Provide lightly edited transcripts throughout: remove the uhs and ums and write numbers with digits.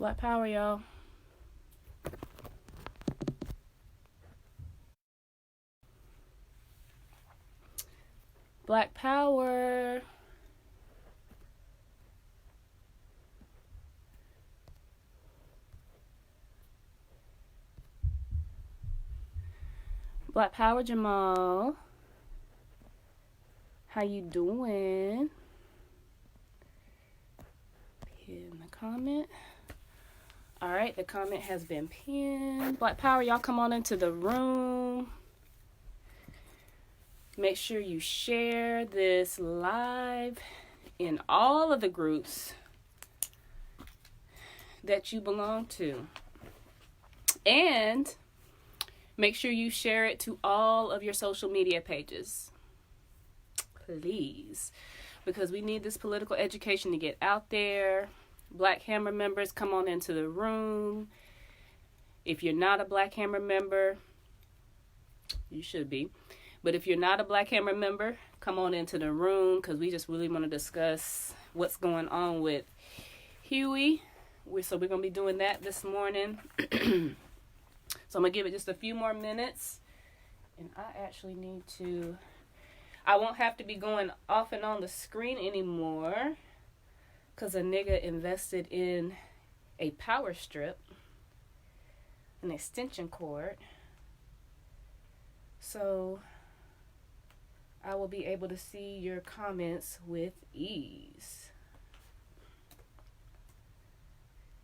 Black power, y'all. Black power. Black power, Jamal. How you doing? Pin the comment. All right, the comment has been pinned. Black power, y'all come on into the room. Make sure you share this live in all of the groups that you belong to. And make sure you share it to all of your social media pages. Please. Because we need this political education to get out there. Black Hammer members, come on into the room. If you're not a Black Hammer member, you should be. But if you're not a Black Hammer member, come on into the room because we just really want to discuss what's going on with Huey. So we're going to be doing that this morning. So I'm going to give it just a few more minutes. And I actually need to... I won't have to be going off and on the screen anymore because a nigga invested in a power strip, an extension cord. So I will be able to see your comments with ease.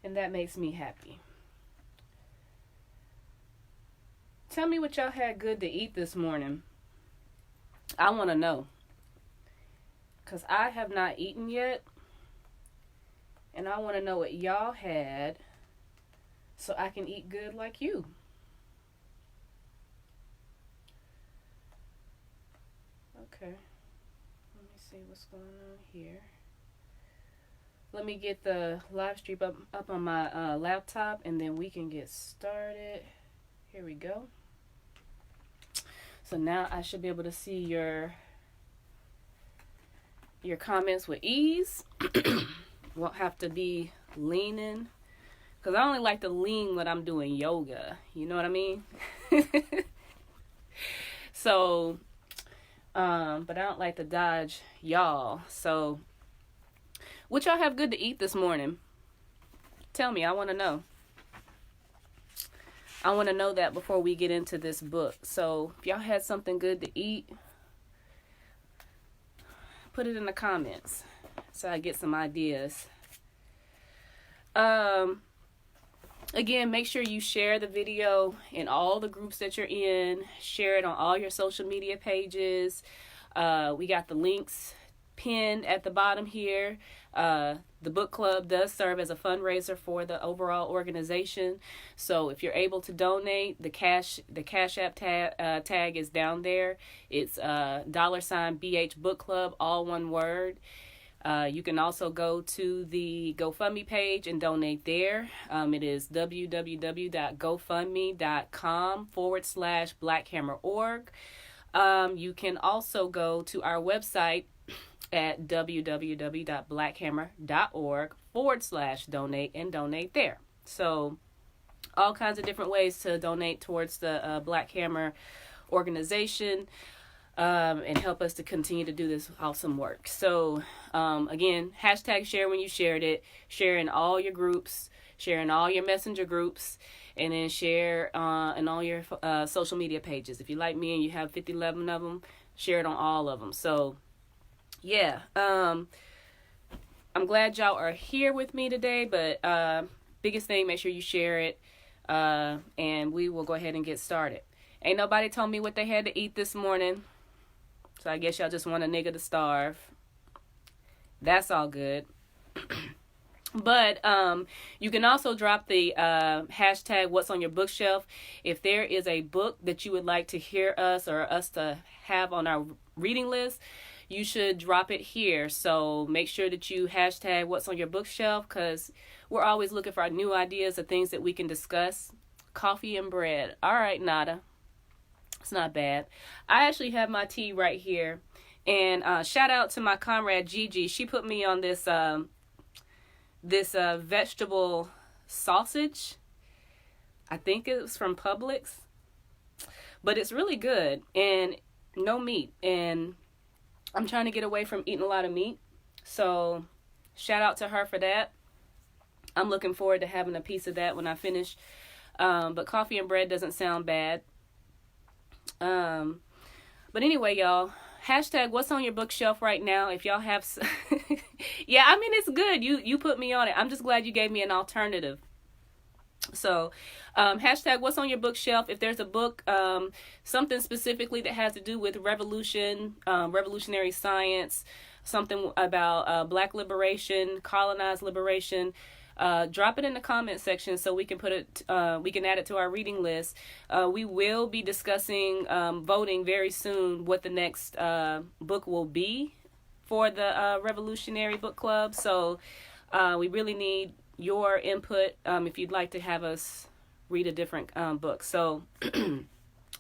And that makes me happy. Tell me what y'all had good to eat this morning. I want to know. Because I have not eaten yet. And I want to know what y'all had so I can eat good like you. Okay. Let me see what's going on here. Let me get the live stream up on my laptop and then we can get started. Here we go. So now I should be able to see your comments with ease. Won't have to be leaning. Because I only like to lean when I'm doing yoga. You know what I mean? So, but I don't like to dodge y'all. So, what y'all have good to eat this morning? Tell me, I want to know. I want to know that before we get into this book. So if y'all had something good to eat, put it in the comments so I get some ideas. Again, make sure you share the video in all the groups that you're in. Share it on all your social media pages. We got the links pinned at the bottom here. The book club does serve as a fundraiser for the overall organization. So if you're able to donate, the Cash App tag is down there. It's $BH Book Club, all one word. You can also go to the GoFundMe page and donate there. It is www.gofundme.com/blackhammerorg. You can also go to our website at www.blackhammer.org/donate and donate there. So all kinds of different ways to donate towards the Black Hammer organization and help us to continue to do this awesome work. So again, hashtag share when you shared it, share in all your groups, share in all your messenger groups, and then share in all your social media pages. If you like me and you have 11 of them, share it on all of them. So yeah, I'm glad y'all are here with me today, but biggest thing, make sure you share it, and we will go ahead and get started. Ain't nobody told me what they had to eat this morning, so I guess y'all just want a nigga to starve. That's all good. But you can also drop the hashtag what's on your bookshelf. If there is a book that you would like to hear us or us to have on our reading list, you should drop it here. So make sure that you hashtag what's on your bookshelf because we're always looking for new ideas of things that we can discuss. Coffee and bread. All right, Nada. It's not bad. I actually have my tea right here. And shout out to my comrade Gigi. She put me on this vegetable sausage. I think it was from Publix. But it's really good and no meat. And I'm trying to get away from eating a lot of meat. So shout out to her for that. I'm looking forward to having a piece of that when I finish. But coffee and bread doesn't sound bad. But anyway, y'all, hashtag what's on your bookshelf right now. If y'all have, yeah, I mean, it's good. You put me on it. I'm just glad you gave me an alternative. So, hashtag what's on your bookshelf. If there's a book, something specifically that has to do with revolutionary science, something about Black liberation, colonized liberation, drop it in the comment section so we can put it, we can add it to our reading list. We will be discussing, voting very soon what the next book will be for the Revolutionary Book Club. So we really need your input if you'd like to have us read a different book. So,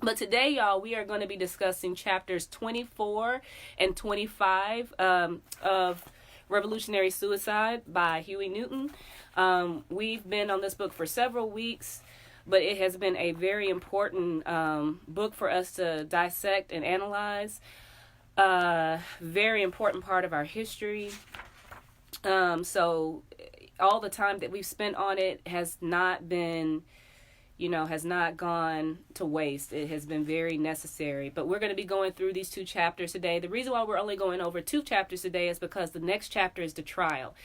but today, y'all, we are going to be discussing chapters 24 and 25 of Revolutionary Suicide by Huey Newton. We've been on this book for several weeks, but it has been a very important book for us to dissect and analyze. Very important part of our history. So all the time that we've spent on it has not been, has not gone to waste. It has been very necessary. But we're going to be going through these 2 chapters today. The reason why we're only going over 2 chapters today is because the next chapter is the trial.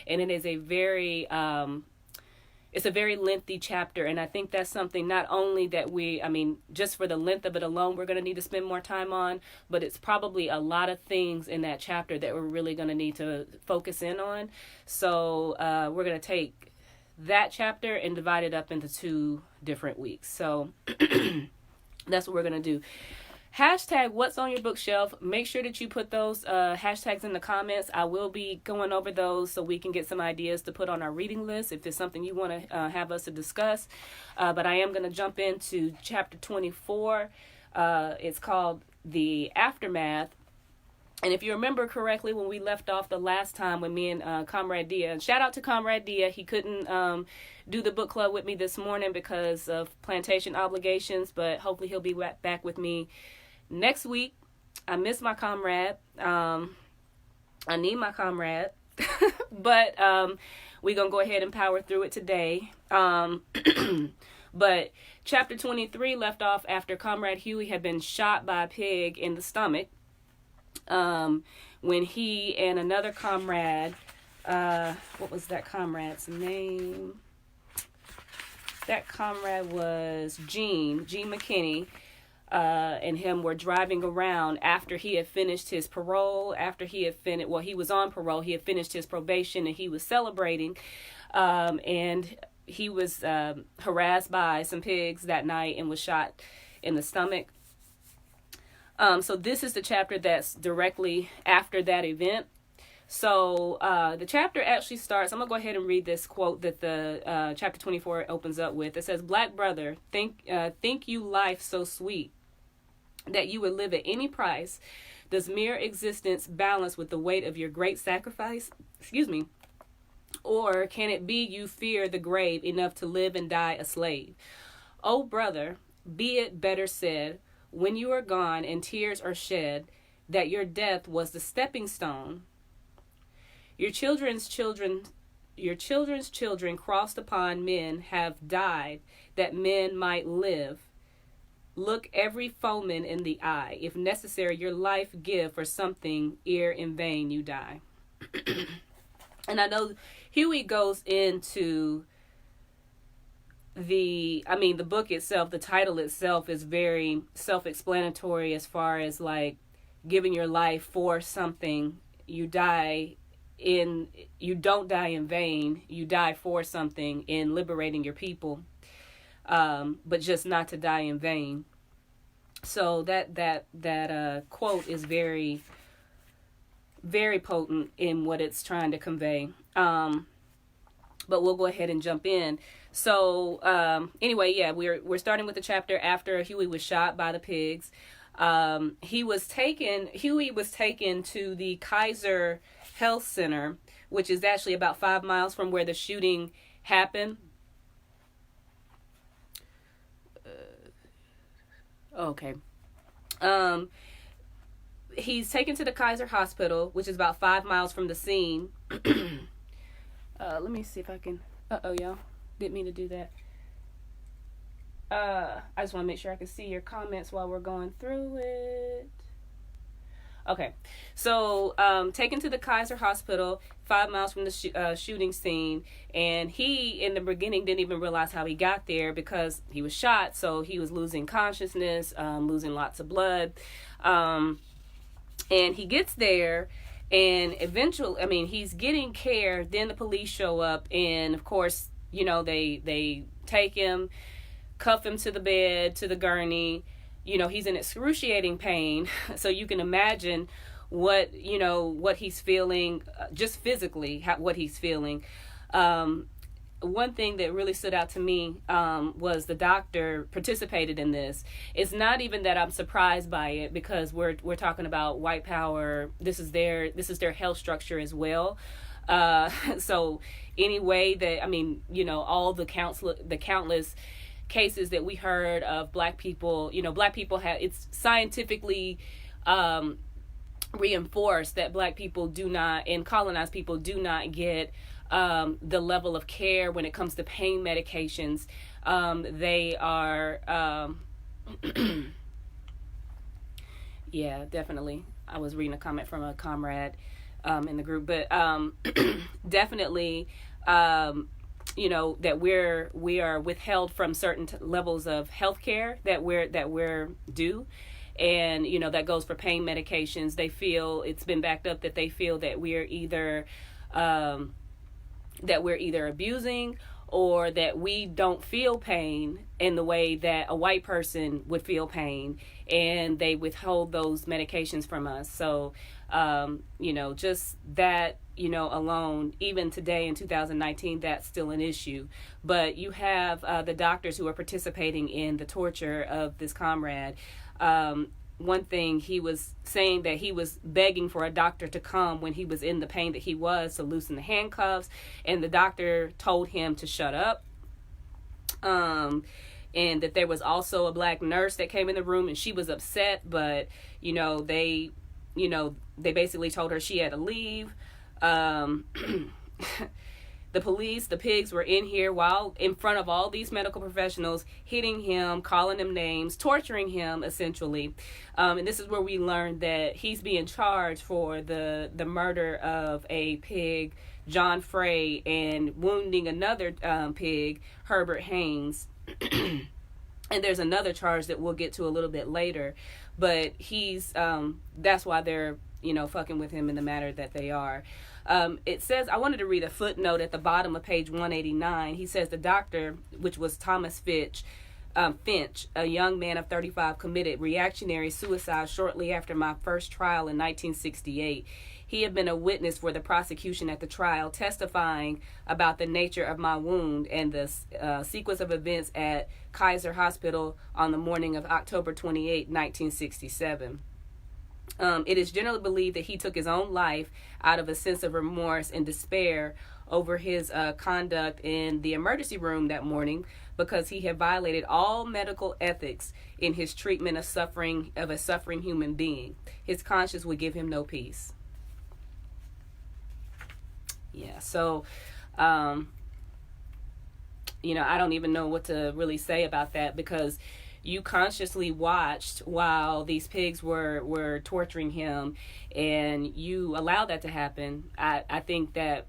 And it is a very, it's a very lengthy chapter. And I think that's something not only that just for the length of it alone, we're going to need to spend more time on, but it's probably a lot of things in that chapter that we're really going to need to focus in on. So we're going to take that chapter and divide it up into 2 different weeks. So that's what we're going to do. Hashtag what's on your bookshelf. Make sure that you put those hashtags in the comments. I will be going over those so we can get some ideas to put on our reading list if there's something you want to have us to discuss. But I am going to jump into chapter 24. It's called The Aftermath. And if you remember correctly, when we left off the last time with me and Comrade Dia, and shout out to Comrade Dia, he couldn't do the book club with me this morning because of plantation obligations, but hopefully he'll be back with me next week. I miss my comrade. I need my comrade. But we're going to go ahead and power through it today. But chapter 23 left off after Comrade Huey had been shot by a pig in the stomach. When he and another comrade, what was that comrade's name? That comrade was Gene McKinney, and him were driving around after he had finished his parole, he was on parole, he had finished his probation and he was celebrating, and he was, harassed by some pigs that night and was shot in the stomach. So this is the chapter that's directly after that event. So the chapter actually starts, I'm going to go ahead and read this quote that the chapter 24 opens up with. It says, "Black brother, think you life so sweet that you would live at any price? Does mere existence balance with the weight of your great sacrifice? Or can it be you fear the grave enough to live and die a slave? Oh, brother, be it better said, when you are gone and tears are shed, that your death was the stepping stone. Your children's children crossed upon men have died, that men might live. Look every foeman in the eye. If necessary, your life give for something, ere in vain you die." And I know Huey goes into the book itself, the title itself is very self-explanatory as far as like giving your life for something. You don't die in vain. You die for something in liberating your people, but just not to die in vain. So that quote is very, very potent in what it's trying to convey. But we'll go ahead and jump in. So anyway, yeah, we're starting with the chapter after Huey was shot by the pigs. Huey was taken to the Kaiser Health Center, which is actually about 5 miles from where the shooting happened. Okay. Um, he's taken to the Kaiser Hospital, which is about 5 miles from the scene. Let me see if I can. Y'all. Didn't mean to do that. I just want to make sure I can see your comments while we're going through it. Okay, so taken to the Kaiser Hospital, 5 miles from the shooting scene, and he, in the beginning, didn't even realize how he got there because he was shot, so he was losing consciousness, losing lots of blood, and he gets there, and eventually, I mean, he's getting care, then the police show up, and of course, you know, they take him, cuff him to the bed, to the gurney. You know, he's in excruciating pain, so you can imagine what he's feeling, just physically, what he's feeling. One thing that really stood out to me was the doctor participated in this. It's not even that I'm surprised by it, because we're talking about white power. This is their health structure as well. So any way that, I mean, you know, all the countless cases that we heard of black people, you know, black people have, it's scientifically reinforced that black people do not, and colonized people do not get the level of care when it comes to pain medications. They are yeah, definitely. I was reading a comment from a comrade in the group, but definitely you know, that we are withheld from certain levels of health care that we're due. And, you know, that goes for pain medications. They feel, it's been backed up that they feel that we're either abusing, or that we don't feel pain in the way that a white person would feel pain, and they withhold those medications from us. So, you know, just that, you know, alone, even today in 2019, that's still an issue. But you have the doctors who are participating in the torture of this comrade. One thing, he was saying that he was begging for a doctor to come when he was in the pain that he was, to loosen the handcuffs, and the doctor told him to shut up. And that there was also a black nurse that came in the room, and she was upset, but, you know, they basically told her she had to leave. The police, the pigs, were in here while in front of all these medical professionals, hitting him, calling him names, torturing him, essentially. And this is where we learned that he's being charged for the murder of a pig, John Frey, and wounding another pig, Herbert Haynes. And there's another charge that we'll get to a little bit later. But he's, that's why they're, you know, fucking with him in the manner that they are. It says, I wanted to read a footnote at the bottom of page 189. He says the doctor, which was Thomas Finch, a young man of 35, committed reactionary suicide shortly after my first trial in 1968. He had been a witness for the prosecution at the trial, testifying about the nature of my wound and the sequence of events at Kaiser Hospital on the morning of October 28, 1967. It is generally believed that he took his own life out of a sense of remorse and despair over his conduct in the emergency room that morning, because he had violated all medical ethics in his treatment of a suffering human being. His conscience would give him no peace. Yeah, so, you know, I don't even know what to really say about that, because you consciously watched while these pigs were torturing him, and you allowed that to happen. I think that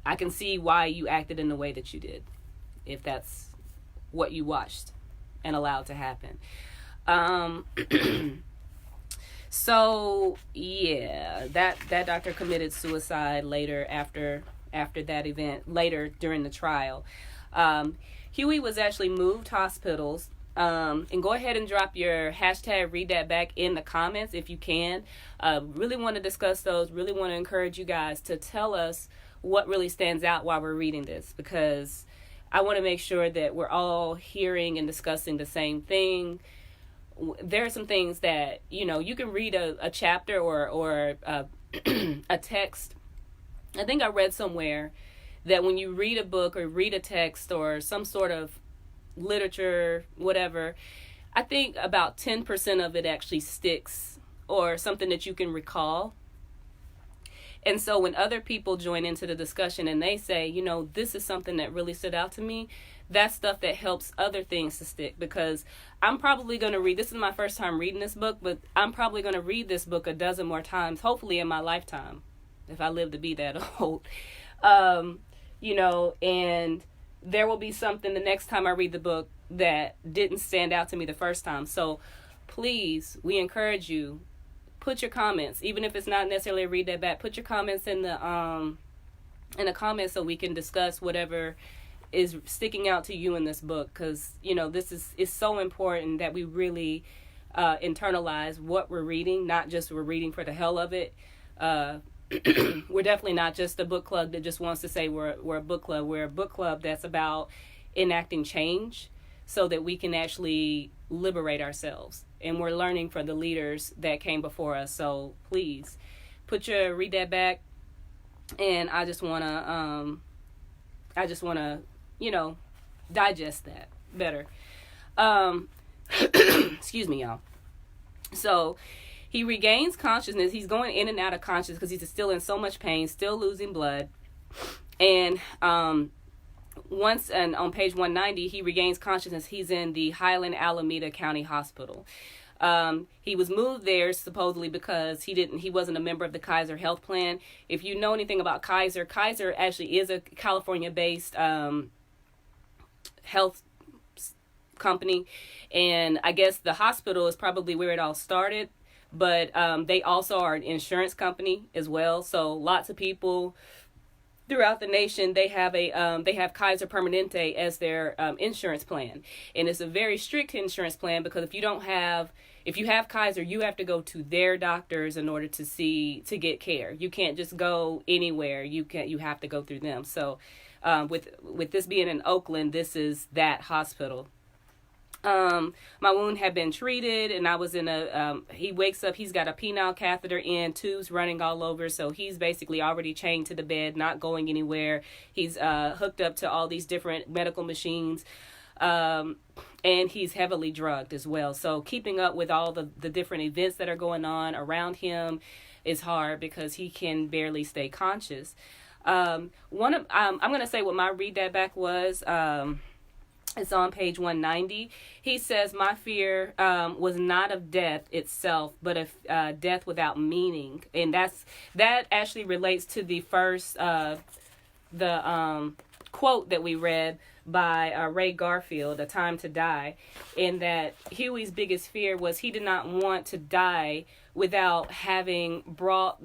I can see why you acted in the way that you did, if that's what you watched and allowed to happen. So yeah, that doctor committed suicide later after that event, later during the trial. Huey was actually moved hospitals. And go ahead and drop your hashtag read that back in the comments if you can. Really want to discuss those. Really want to encourage you guys to tell us what really stands out while we're reading this, because I want to make sure that we're all hearing and discussing the same thing. There are some things that, you know, you can read a chapter or a text. I think I read somewhere that when you read a book or read a text or some sort of literature, whatever, I think about 10% of it actually sticks or something that you can recall. And so when other people join into the discussion and they say, you know, this is something that really stood out to me, that's stuff that helps other things to stick, because I'm probably going to read, this is my first time reading this book, but I'm probably going to read this book a dozen more times, hopefully in my lifetime, if I live to be that old. You know, and there will be something the next time I read the book that didn't stand out to me the first time. So please, we encourage you, put your comments, even if it's not necessarily a read that back, put your comments in the comments so we can discuss whatever is sticking out to you in this book, because, you know, this is so important that we really internalize what we're reading, not just we're reading for the hell of it. We're definitely not just a book club that just wants to say we're a book club. We're a book club that's about enacting change so that we can actually liberate ourselves. And we're learning from the leaders that came before us. So please read that back. And I just want to, you know, digest that better. Excuse me, y'all. So he regains consciousness. He's going in and out of consciousness because he's still in so much pain, still losing blood. And once, and on page 190, he regains consciousness. He's in the Highland Alameda County Hospital. He was moved there supposedly because he wasn't a member of the Kaiser Health Plan. If you know anything about Kaiser actually is a California-based health company, and I guess the hospital is probably where it all started. But they also are an insurance company as well. So lots of people throughout the nation, they have Kaiser Permanente as their insurance plan, and it's a very strict insurance plan, because if you have Kaiser, you have to go to their doctors in order to get care. You can't just go anywhere. You have to go through them. So with this being in Oakland, this is that hospital. My wound had been treated, and I was in he wakes up, he's got a penile catheter in, tubes running all over, so he's basically already chained to the bed, not going anywhere. He's hooked up to all these different medical machines, and he's heavily drugged as well. So keeping up with all the different events that are going on around him is hard because he can barely stay conscious. I'm going to say what my read that back was. It's on page 190. He says, my fear was not of death itself, but of death without meaning. And that actually relates to the first, quote that we read by Ray Garfield, A Time to Die, in that Huey's biggest fear was he did not want to die without having brought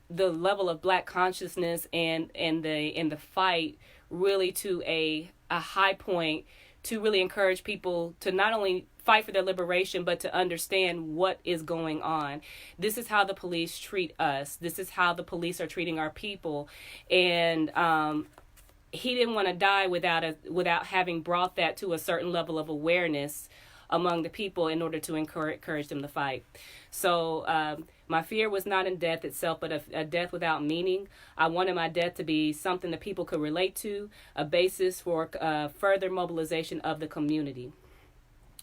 the level of Black consciousness and the fight really to a high point, to really encourage people to not only fight for their liberation, but to understand what is going on. This is how the police treat us. This is how the police are treating our people. And he didn't want to die without having brought that to a certain level of awareness among the people in order to encourage them to fight. So my fear was not in death itself, but a death without meaning. I wanted my death to be something that people could relate to, a basis for further mobilization of the community.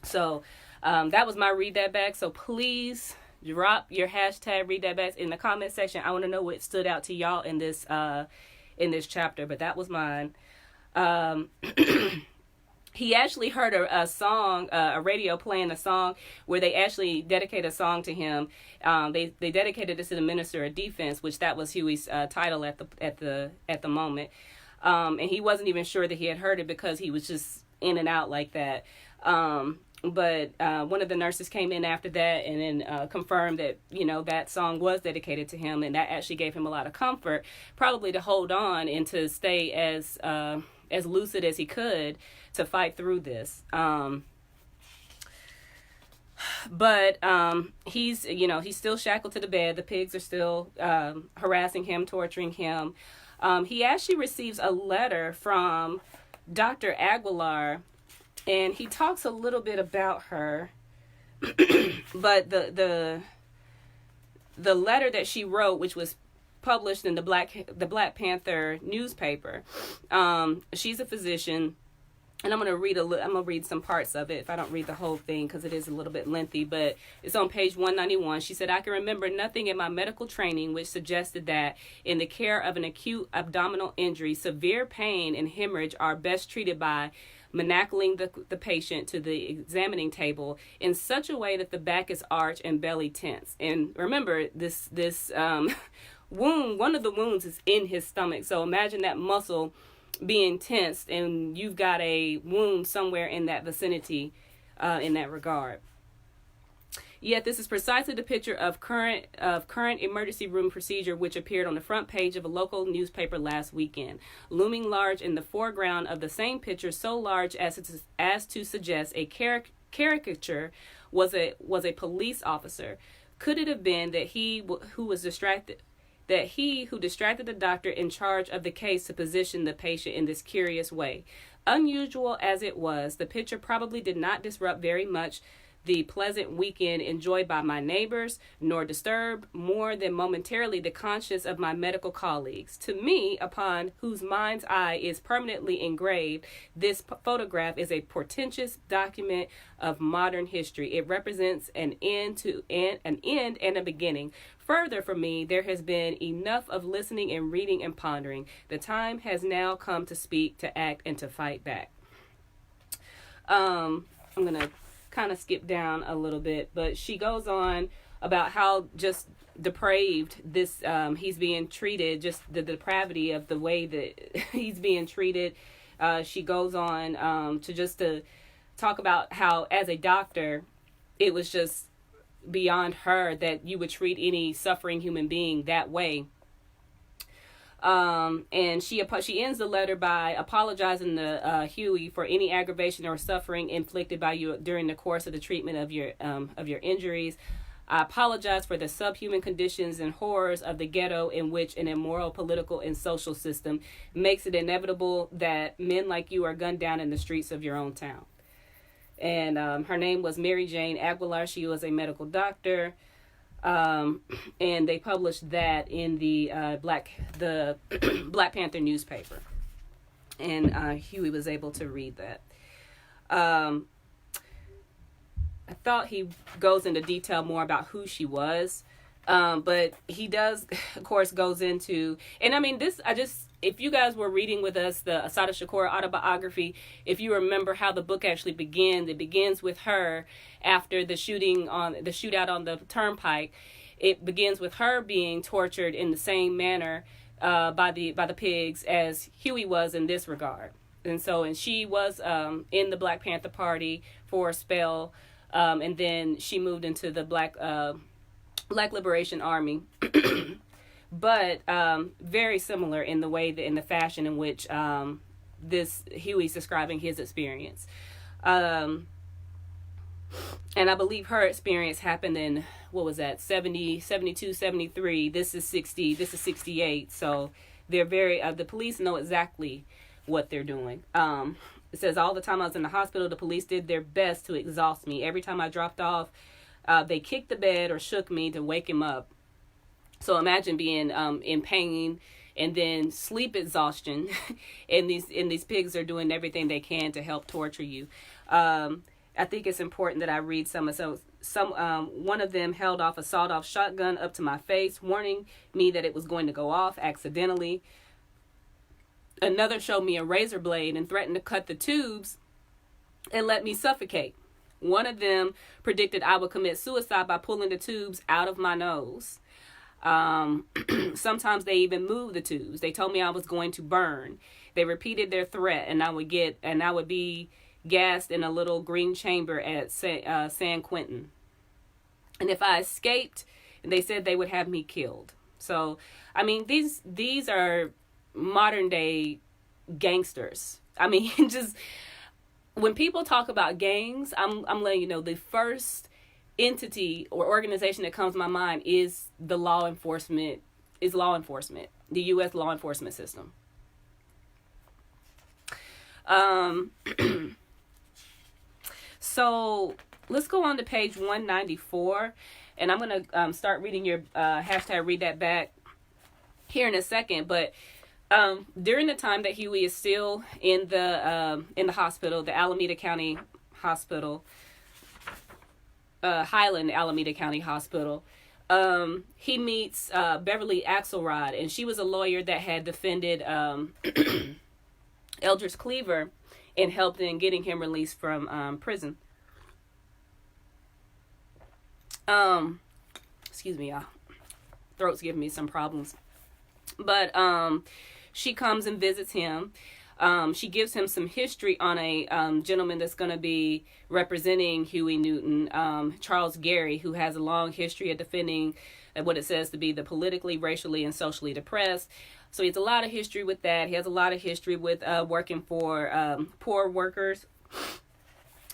So that was my read that back. So please drop your hashtag read that back in the comment section. I want to know what stood out to y'all in this chapter, but that was mine. He actually heard a song, a radio playing a song where they actually dedicate a song to him. They dedicated this to the Minister of Defense, which that was Huey's title at the moment. And he wasn't even sure that he had heard it because he was just in and out like that. But one of the nurses came in after that and then confirmed that, you know, that song was dedicated to him, and that actually gave him a lot of comfort, probably to hold on and to stay as lucid as he could to fight through this. But he's still shackled to the bed. The pigs are still harassing him, torturing him. He actually receives a letter from Dr. Aguilar, and he talks a little bit about her. But the letter that she wrote, which was published in the Black Panther newspaper, she's a physician. and I'm gonna read some parts of it if I don't read the whole thing because it is a little bit lengthy, but it's on page 191. She said, "I can remember nothing in my medical training which suggested that in the care of an acute abdominal injury, severe pain and hemorrhage are best treated by manacling the patient to the examining table in such a way that the back is arched and belly tense." And remember, this wound, one of the wounds is in his stomach. So imagine that muscle being tensed and you've got a wound somewhere in that vicinity in that regard. Yet this is precisely the picture of current emergency room procedure which appeared on the front page of a local newspaper last weekend, looming large in the foreground of the same picture, so large as to suggest a caricature was a police officer. Could it have been that he who distracted the doctor in charge of the case to position the patient in this curious way? Unusual as it was, the picture probably did not disrupt very much the pleasant weekend enjoyed by my neighbors, nor disturb more than momentarily the conscience of my medical colleagues. To me, upon whose mind's eye is permanently engraved, this photograph is a portentous document of modern history. It represents an end and a beginning. Further, for me, there has been enough of listening and reading and pondering. The time has now come to speak, to act, and to fight back. I'm going to kind of skip down a little bit, but she goes on about how just depraved this he's being treated, just the depravity of the way that he's being treated. She goes on to talk about how, as a doctor, it was just beyond her that you would treat any suffering human being that way. And she ends the letter by apologizing to Huey for any aggravation or suffering inflicted by you during the course of the treatment of your injuries. I apologize for the subhuman conditions and horrors of the ghetto in which an immoral political and social system makes it inevitable that men like you are gunned down in the streets of your own town. And her name was Mary Jane Aguilar. She was a medical doctor. And they published that in the Black Panther newspaper, and Huey was able to read that. I thought he goes into detail more about who she was, but he does, of course, goes into, and I mean if you guys were reading with us the Assata Shakur autobiography, if you remember how the book actually begins, it begins with her after the shootout on the turnpike. It begins with her being tortured in the same manner by the pigs as Huey was in this regard. And she was in the Black Panther Party for a spell, and then she moved into the Black Liberation Army. But very similar in the way in the fashion in which this Huey's describing his experience. And I believe her experience happened in, 70, 72, 73. This is 60, this is 68. So they're very, the police know exactly what they're doing. It says, all the time I was in the hospital, the police did their best to exhaust me. Every time I dropped off, they kicked the bed or shook me to wake him up. So imagine being in pain and then sleep exhaustion, and these pigs are doing everything they can to help torture you. I think it's important that I read some. One of them held off a sawed-off shotgun up to my face, warning me that it was going to go off accidentally. Another showed me a razor blade and threatened to cut the tubes and let me suffocate. One of them predicted I would commit suicide by pulling the tubes out of my nose. Sometimes they even moved the tubes. They told me I was going to burn. They repeated their threat, and I would be gassed in a little green chamber at San Quentin. And if I escaped, they said they would have me killed. So, I mean, these are modern day gangsters. I mean, just when people talk about gangs, I'm letting you know the first entity or organization that comes to my mind is law enforcement, the U.S. law enforcement system. So let's go on to page 194, and I'm going to start reading your hashtag read that back here in a second, but During the time that Huey is still in the hospital, the Alameda County Hospital, Highland Alameda County Hospital, he meets Beverly Axelrod, and she was a lawyer that had defended Eldridge Cleaver and helped in getting him released from prison. Excuse me, y'all. Throat's giving me some problems. But she comes and visits him. She gives him some history on a gentleman that's going to be representing Huey Newton, Charles Gary, who has a long history of defending what it says to be the politically, racially, and socially depressed. So he has a lot of history with that. He has a lot of history with working for poor workers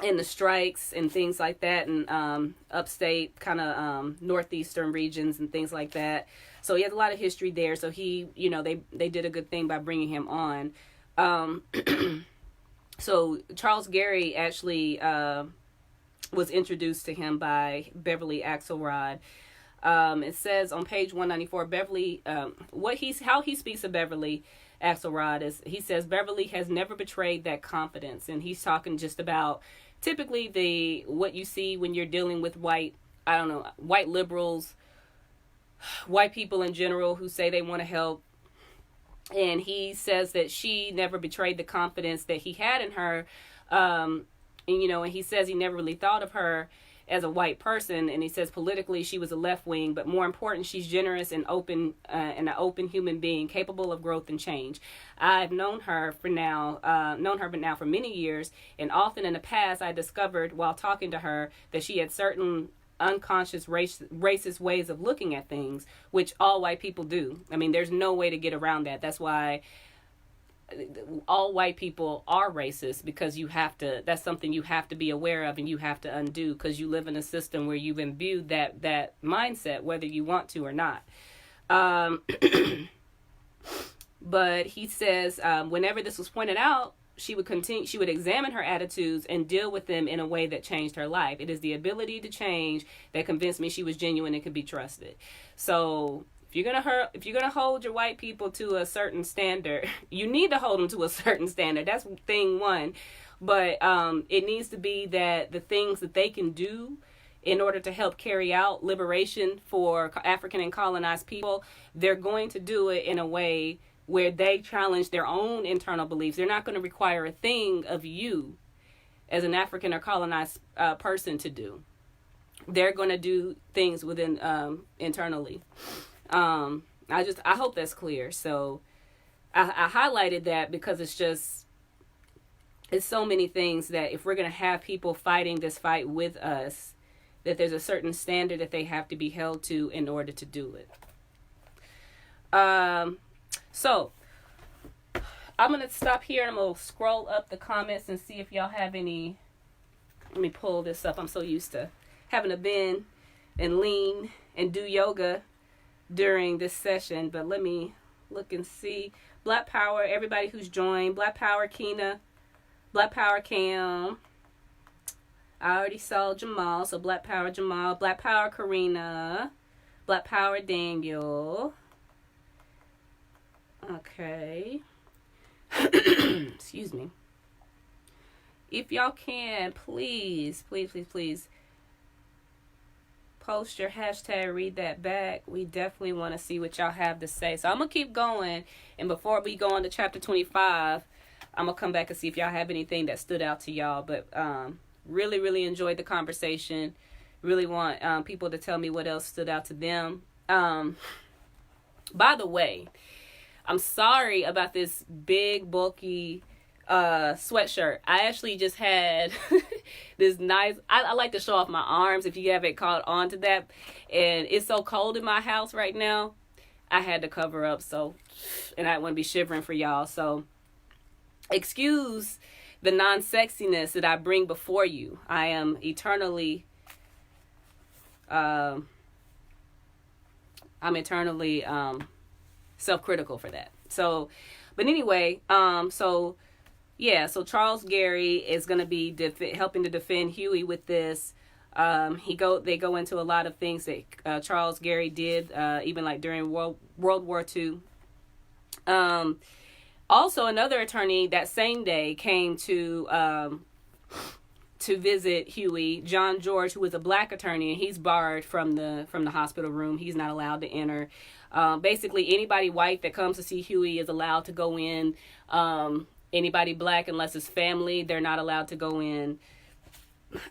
and the strikes and things like that, and upstate kind of northeastern regions and things like that. So he has a lot of history there. So he, they did a good thing by bringing him on. So Charles Gary actually was introduced to him by Beverly Axelrod. It says on page 194, Beverly, how he speaks of Beverly Axelrod is, he says, Beverly has never betrayed that confidence. And he's talking just about typically what you see when you're dealing with white liberals, white people in general who say they want to help. And he says that she never betrayed the confidence that he had in her. And he says he never really thought of her as a white person. And he says politically she was a left wing, but more important, she's generous and open, and an open human being capable of growth and change. I've known her now for many years. And often in the past, I discovered while talking to her that she had certain unconscious racist ways of looking at things, which all white people do. I mean, there's no way to get around that. That's why all white people are racist, because that's something you have to be aware of and you have to undo, because you live in a system where you've imbued that mindset, whether you want to or not. But he says, whenever this was pointed out, she would examine her attitudes and deal with them in a way that changed her life. It is the ability to change that convinced me she was genuine and could be trusted. So if you're gonna hold your white people to a certain standard, you need to hold them to a certain standard. That's thing one. But it needs to be that the things that they can do in order to help carry out liberation for African and colonized people, they're going to do it in a way where they challenge their own internal beliefs. They're not going to require a thing of you as an African or colonized person to do. They're going to do things within internally. I hope that's clear. So I highlighted that because it's so many things that if we're going to have people fighting this fight with us, that there's a certain standard that they have to be held to in order to do it. So I'm going to stop here and I'm going to scroll up the comments and see if y'all have any. Let me pull this up. I'm so used to having to bend and lean and do yoga during this session. But let me look and see. Black Power, everybody who's joined. Black Power Keena. Black Power Cam. I already saw Jamal. So Black Power Jamal. Black Power Karina. Black Power Daniel. Okay. Excuse me. If y'all can, please post your hashtag read that back. We definitely want to see what y'all have to say. So I'm going to keep going. And before we go on to chapter 25, I'm going to come back and see if y'all have anything that stood out to y'all. But really, really enjoyed the conversation. Really want people to tell me what else stood out to them. By the way, I'm sorry about this big, bulky sweatshirt. I actually just had this nice, I like to show off my arms if you haven't caught on to that. And it's so cold in my house right now. I had to cover up, and I didn't want to be shivering for y'all. So excuse the non-sexiness that I bring before you. I am eternally self-critical for that. So, but anyway, so Charles Gary is going to be helping to defend Huey with this. They go into a lot of things that Charles Gary did, even like during World War II. Also, another attorney that same day came to visit Huey, John George, who was a black attorney, and he's barred from the hospital room. He's not allowed to enter. Basically, anybody white that comes to see Huey is allowed to go in. Anybody black, unless it's family, they're not allowed to go in.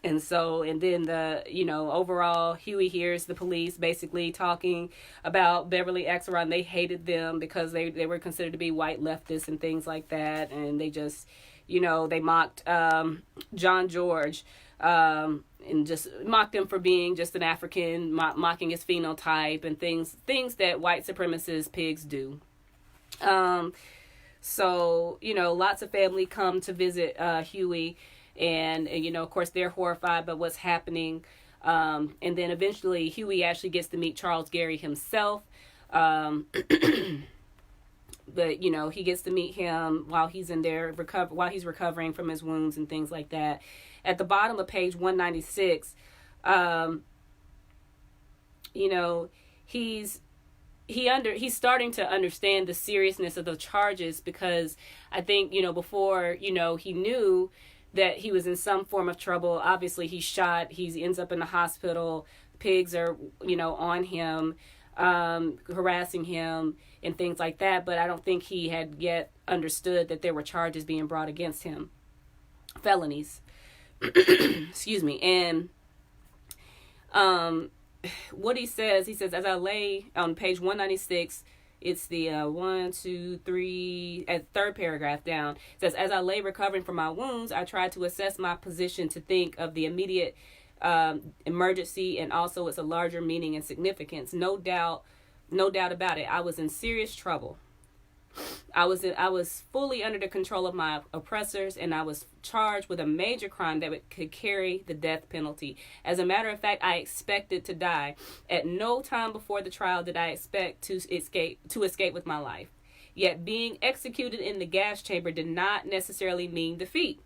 And then overall, Huey hears the police basically talking about Beverly Axelrod. They hated them because they were considered to be white leftists and things like that. And they just, they mocked John George and just mocked him for being just an African, mocking his phenotype and things that white supremacist pigs do. Lots of family come to visit Huey. And of course, they're horrified by what's happening. And then eventually, Huey actually gets to meet Charles Gary himself. But, he gets to meet him while he's in there, while he's recovering from his wounds and things like that. At the bottom of page 196, he's starting to understand the seriousness of the charges, because I think, before, he knew that he was in some form of trouble. Obviously, he's shot. He ends up in the hospital. Pigs are, on him, harassing him and things like that. But I don't think he had yet understood that there were charges being brought against him. Felonies. Excuse me. And what he says, as I lay on page 196, it's the third paragraph down. It says, as I lay recovering from my wounds, I tried to assess my position to think of the immediate emergency, and also its a larger meaning and significance. No doubt about it. I was in serious trouble. I was fully under the control of my oppressors, and I was charged with a major crime that could carry the death penalty. As a matter of fact, I expected to die. At no time before the trial did I expect to escape with my life. Yet being executed in the gas chamber did not necessarily mean defeat.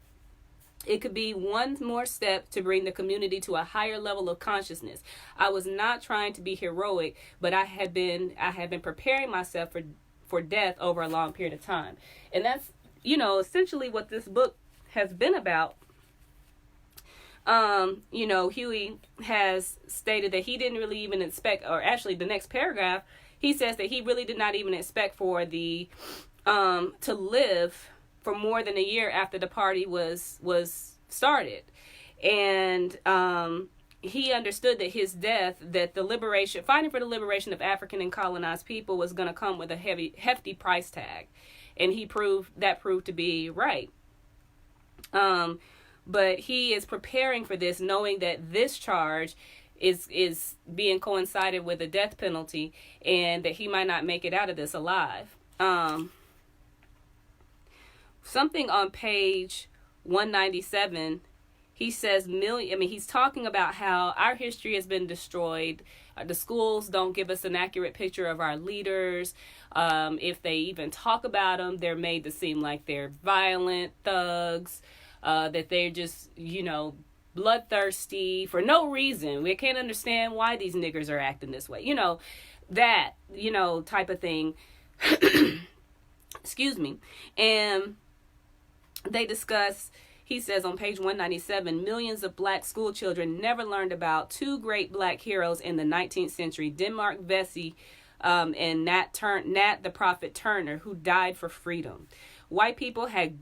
It could be one more step to bring the community to a higher level of consciousness. I was not trying to be heroic, but I had been preparing myself for death over a long period of time. And that's, essentially what this book has been about. Huey has stated that he didn't really even expect, or actually the next paragraph, he says that he really did not even expect for to live for more than a year after the party was started. And he understood that his death, that fighting for the liberation of African and colonized people was going to come with a hefty price tag. And he proved to be right. But he is preparing for this, knowing that this charge is being coincided with a death penalty, and that he might not make it out of this alive. Something on page 197, he says he's talking about how our history has been destroyed. The schools don't give us an accurate picture of our leaders. If they even talk about them, they're made to seem like they're violent thugs, that they're just, bloodthirsty for no reason. We can't understand why these niggers are acting this way. That, type of thing. Excuse me. And they discuss, he says on page 197, millions of black school children never learned about two great black heroes in the 19th century, Denmark Vesey and Nat the Prophet Turner, who died for freedom. White people had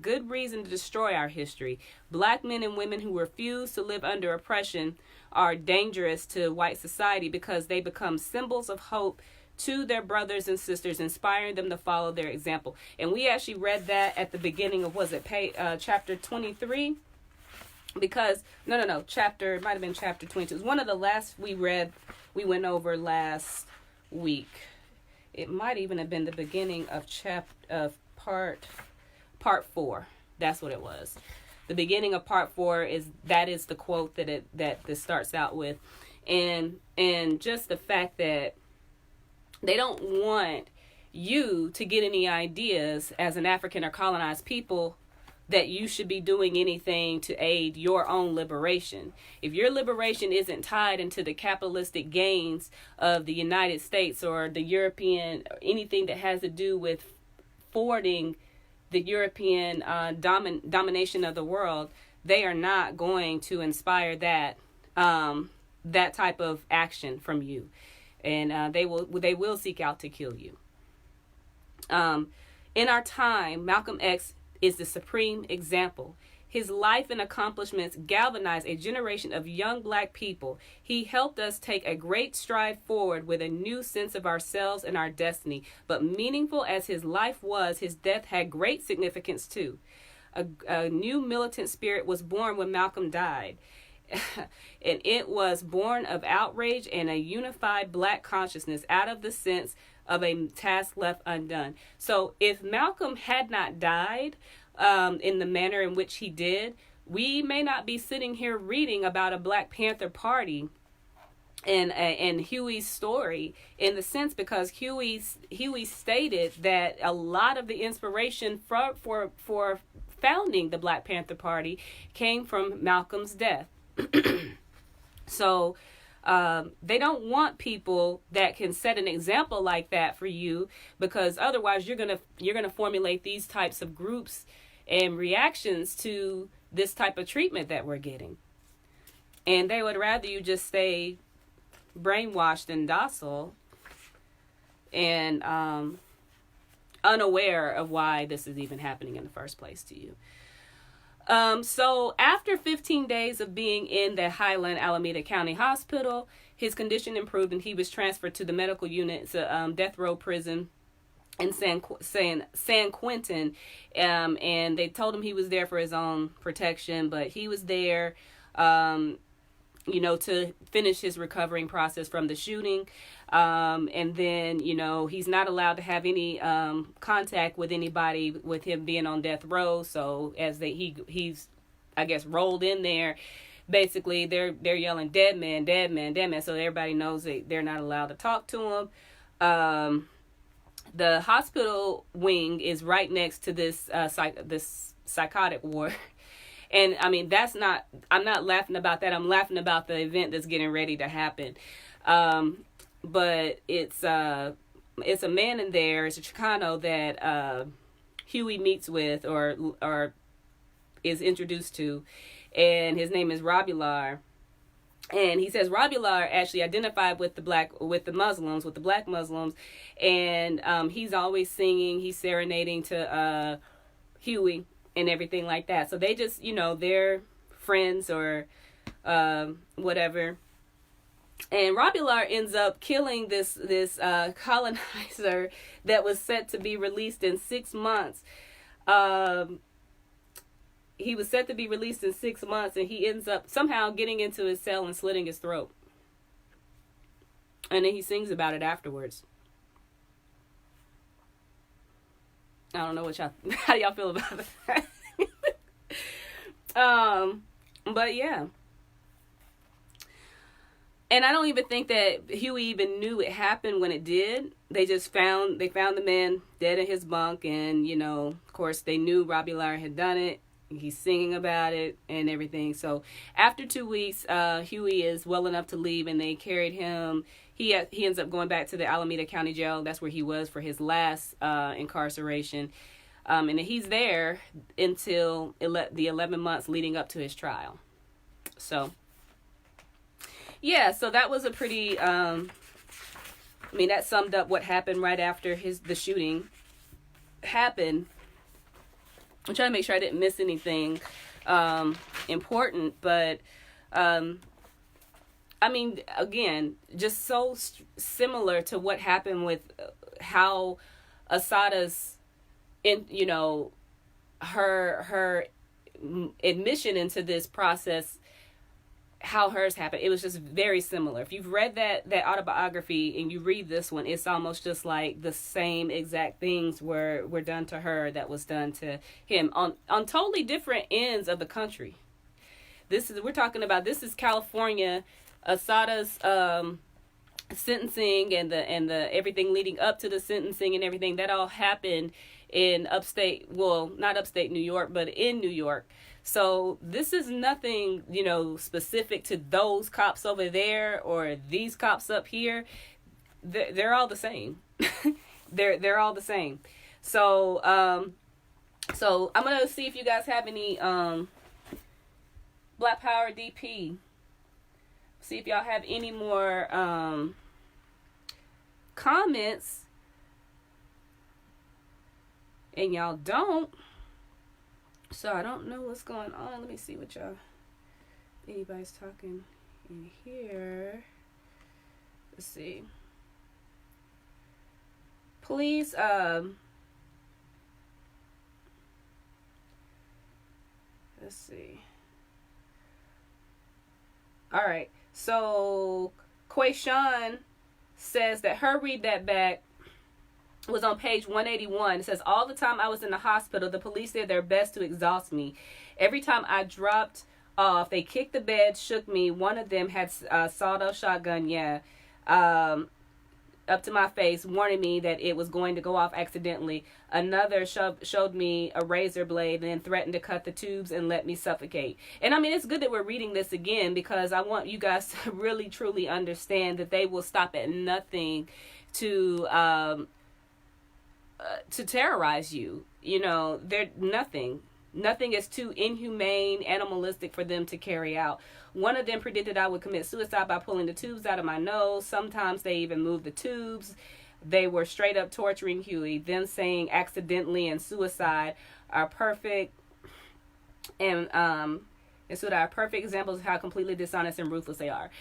good reason to destroy our history. Black men and women who refuse to live under oppression are dangerous to white society because they become symbols of hope to their brothers and sisters, inspiring them to follow their example. And we actually read that at the beginning of, chapter 23? Because, it might have been chapter 22. It was one of the last we went over last week. It might even have been the beginning of part 4. That's what it was. The beginning of part 4 is the quote that this starts out with. And just the fact that they don't want you to get any ideas as an African or colonized people that you should be doing anything to aid your own liberation. If your liberation isn't tied into the capitalistic gains of the United States or the European, or anything that has to do with forwarding the European domination of the world, they are not going to inspire that that type of action from you, and they will seek out to kill you. In our time, Malcolm X is the supreme example. His life and accomplishments galvanized a generation of young black people. He helped us take a great stride forward with a new sense of ourselves and our destiny. But meaningful as his life was, his death had great significance too. A new militant spirit was born when Malcolm died. And it was born of outrage and a unified black consciousness out of the sense of a task left undone. So if Malcolm had not died in the manner in which he did, we may not be sitting here reading about a Black Panther Party and Huey's story, in the sense, because Huey stated that a lot of the inspiration for founding the Black Panther Party came from Malcolm's death. So they don't want people that can set an example like that for you, because otherwise you're gonna formulate these types of groups and reactions to this type of treatment that we're getting, and they would rather you just stay brainwashed and docile and unaware of why this is even happening in the first place to you. So after 15 days of being in the Highland Alameda County Hospital, his condition improved and he was transferred to the medical unit, death row prison in San Quentin. And they told him he was there for his own protection, but he was there, to finish his recovering process from the shooting. And then, he's not allowed to have any contact with anybody with him being on death row. So as he's, I guess, rolled in there, basically they're yelling, "Dead man, dead man, dead man." So everybody knows that they're not allowed to talk to him. The hospital wing is right next to this psychotic ward. And I mean, I'm not laughing about that. I'm laughing about the event that's getting ready to happen. But it's a man in there, it's a Chicano that Huey meets with or is introduced to, and his name is Robular. And he says Robular actually identified with the black Muslims, and he's always singing, he's serenading to Huey and everything like that. So they just, they're friends or whatever. And Robular ends up killing this colonizer that was set to be released in 6 months. He was set to be released in 6 months, and he ends up somehow getting into his cell and slitting his throat. And then he sings about it afterwards. I don't know how y'all feel about that. But yeah. And I don't even think that Huey even knew it happened when it did. They found the man dead in his bunk, and of course they knew Robular had done it. He's singing about it and everything. So after 2 weeks, Huey is well enough to leave, and they carried him. He ends up going back to the Alameda County Jail. That's where he was for his last incarceration. And he's there until the 11 months leading up to his trial. So, yeah, so that was a pretty, that summed up what happened right after the shooting happened. I'm trying to make sure I didn't miss anything important, but again, just so similar to what happened with how Assata's, her admission into this process, how hers happened. It was just very similar. If you've read that autobiography and you read this one, it's almost just like the same exact things were done to her that was done to him on totally different ends of the country. We're talking about, this is California. Assata's sentencing and the everything leading up to the sentencing and everything that all happened in upstate, well, not upstate New York, but in New York. So this is nothing, specific to those cops over there or these cops up here. They're all the same. they're all the same. So so I'm gonna see if you guys have any Black Power DP. See if y'all have any more comments. And y'all don't. So I don't know what's going on. Let me see what anybody's talking in here. Let's see. Please, let's see. All right. So Quayshawn says that her read that back was on page 181. It says, all the time I was in the hospital, the police did their best to exhaust me. Every time I dropped off, they kicked the bed, shook me. One of them had a sawed-off shotgun, up to my face, warning me that it was going to go off accidentally. Another showed me a razor blade and then threatened to cut the tubes and let me suffocate. And I mean, it's good that we're reading this again, because I want you guys to really, truly understand that they will stop at nothing to terrorize you. They're nothing is too inhumane, animalistic for them to carry out. One of them predicted I would commit suicide by pulling the tubes out of my nose. Sometimes they even moved the tubes. They were straight up torturing Huey, then saying accidentally and suicide are perfect, and so that are perfect examples of how completely dishonest and ruthless they are.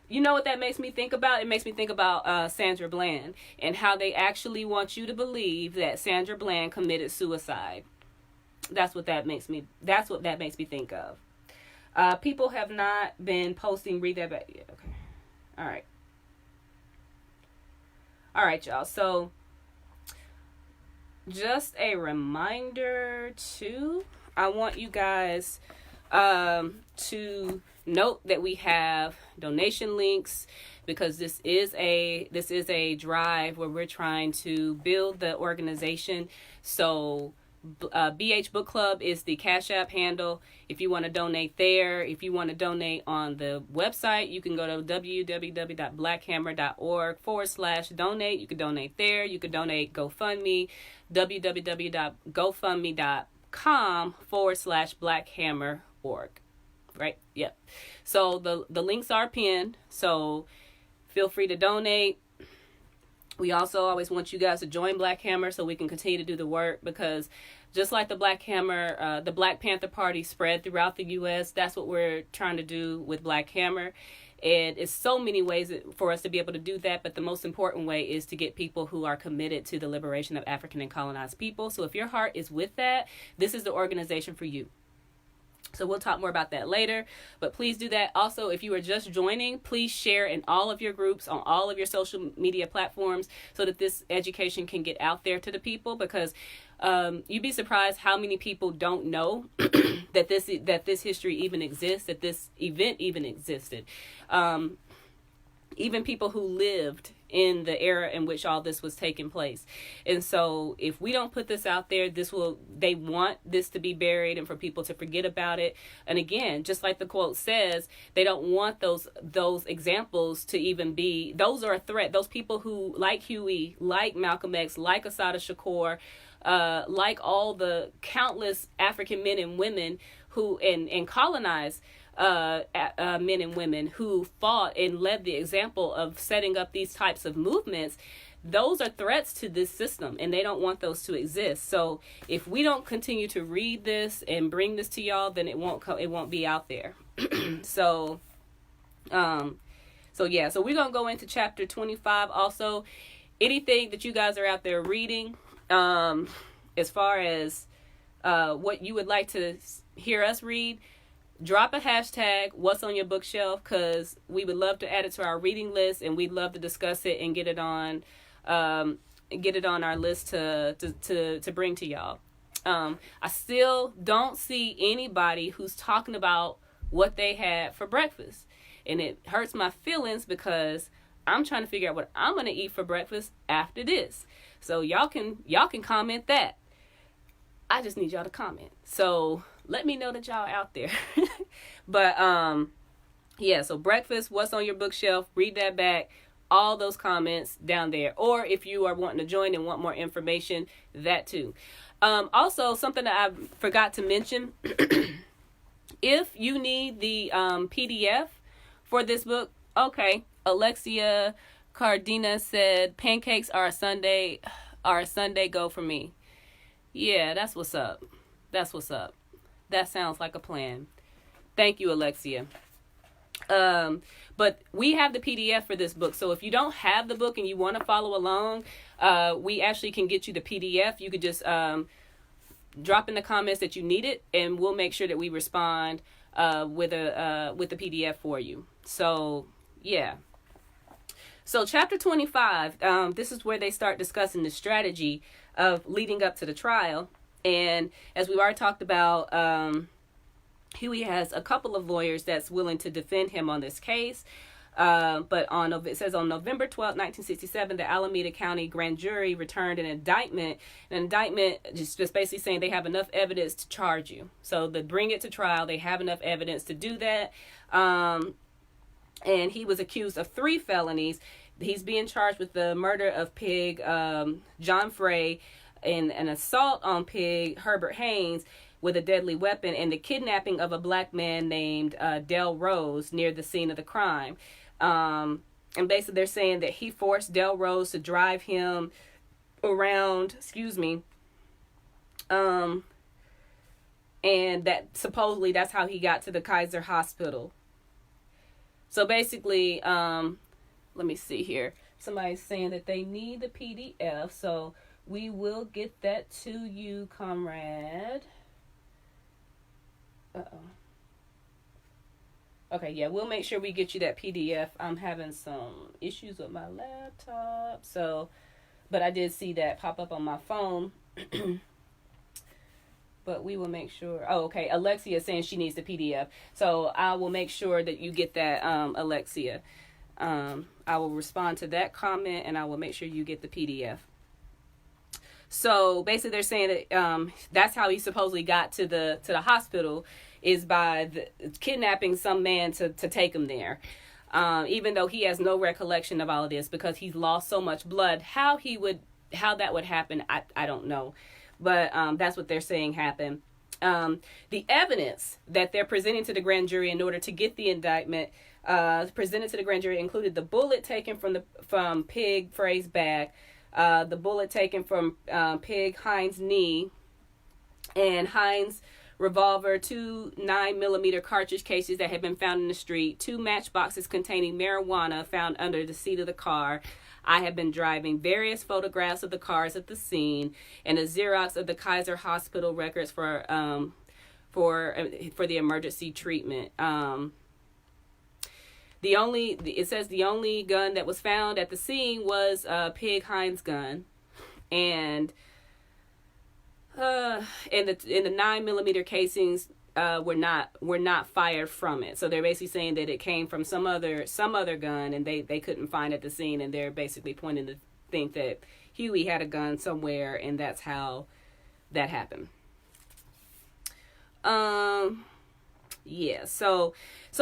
You know what that makes me think about? It makes me think about Sandra Bland, and how they actually want you to believe that Sandra Bland committed suicide. That's what that makes me think of. People have not been posting read that back. Yeah, okay. All right, y'all. So just a reminder too, I want you guys to note that we have donation links, because this is a drive where we're trying to build the organization. So BH Book Club is the Cash App handle. If you want to donate there, if you want to donate on the website, you can go to www.blackhammer.org/donate. You can donate there. You can donate GoFundMe, www.gofundme.com/blackhammer.org. Right? Yep. So the links are pinned. So feel free to donate. We also always want you guys to join Black Hammer so we can continue to do the work, because just like the Black Hammer, the Black Panther Party spread throughout the U.S., that's what we're trying to do with Black Hammer. And it's so many ways for us to be able to do that, but the most important way is to get people who are committed to the liberation of African and colonized people. So if your heart is with that, this is the organization for you. So we'll talk more about that later, but please do that. Also, if you are just joining, please share in all of your groups on all of your social media platforms so that this education can get out there to the people, because you'd be surprised how many people don't know that this history even exists, that this event even existed. Even people who lived in the era in which all this was taking place. And so if we don't put this out there, they want this to be buried and for people to forget about it. And again, just like the quote says, they don't want those examples to even be, those are a threat. Those people who, like Huey, like Malcolm X, like Assata Shakur, like all the countless African men and women who, and colonized men and women who fought and led the example of setting up these types of movements, those are threats to this system, and they don't want those to exist. So if we don't continue to read this and bring this to y'all, then it won't be out there. So we're gonna go into chapter 25. Also, anything that you guys are out there reading, as far as what you would like to hear us read, drop a hashtag what's on your bookshelf, because we would love to add it to our reading list, and we'd love to discuss it and get it on our list to bring to y'all. I still don't see anybody who's talking about what they had for breakfast, and it hurts my feelings because I'm trying to figure out what I'm going to eat for breakfast after this. So y'all can comment that. I just need y'all to comment. So let me know that y'all out there. But yeah, so breakfast, what's on your bookshelf, read that back, all those comments down there. Or if you are wanting to join and want more information, that too. Also, something that I forgot to mention, if you need the PDF for this book, okay, Alexia Cardina said pancakes are a Sunday go for me. Yeah, that's what's up. That's what's up. That sounds like a plan. Thank you, Alexia. But we have the PDF for this book. So if you don't have the book and you want to follow along, we actually can get you the PDF. You could just drop in the comments that you need it, and we'll make sure that we respond with the PDF for you. So yeah. So chapter 25, this is where they start discussing the strategy of leading up to the trial. And as we've already talked about, Huey has a couple of lawyers that's willing to defend him on this case. But it says on November 12, 1967, the Alameda County grand jury returned an indictment. An indictment just basically saying they have enough evidence to charge you. So to bring it to trial, they have enough evidence to do that. And he was accused of 3 felonies. He's being charged with the murder of Pig John Frey, and an assault on Pig Herbert Haynes with a deadly weapon, and the kidnapping of a black man named Del Rose near the scene of the crime. And basically they're saying that he forced Del Rose to drive him around, and that supposedly that's how he got to the Kaiser Hospital. So basically, let me see here. Somebody's saying that they need the PDF, so we will get that to you, comrade. Okay, yeah, we'll make sure we get you that PDF. I'm having some issues with my laptop, but I did see that pop up on my phone. But we will make sure. Oh, okay. Alexia is saying she needs the PDF. So I will make sure that you get that, Alexia. I will respond to that comment, and I will make sure you get the PDF. So basically they're saying that that's how he supposedly got to the hospital, is by kidnapping some man to take him there. Even though he has no recollection of all of this because he's lost so much blood. How that would happen, I don't know. But that's what they're saying happened. The evidence that they're presenting to the grand jury in order to get the indictment presented to the grand jury included the bullet taken from Pig Frey's back, the bullet taken from Pig Hines' knee, and Hines' revolver, 2 9mm cartridge cases that had been found in the street, 2 matchboxes containing marijuana found under the seat of the car. I have been driving, various photographs of the cars at the scene, and a Xerox of the Kaiser Hospital records for the emergency treatment. It says the only gun that was found at the scene was Pig Hines' gun, and the 9mm casings were not fired from it. So they're basically saying that it came from some other gun, and they couldn't find at the scene, and they're basically pointing to think that Huey had a gun somewhere, and that's how that happened. Yeah, so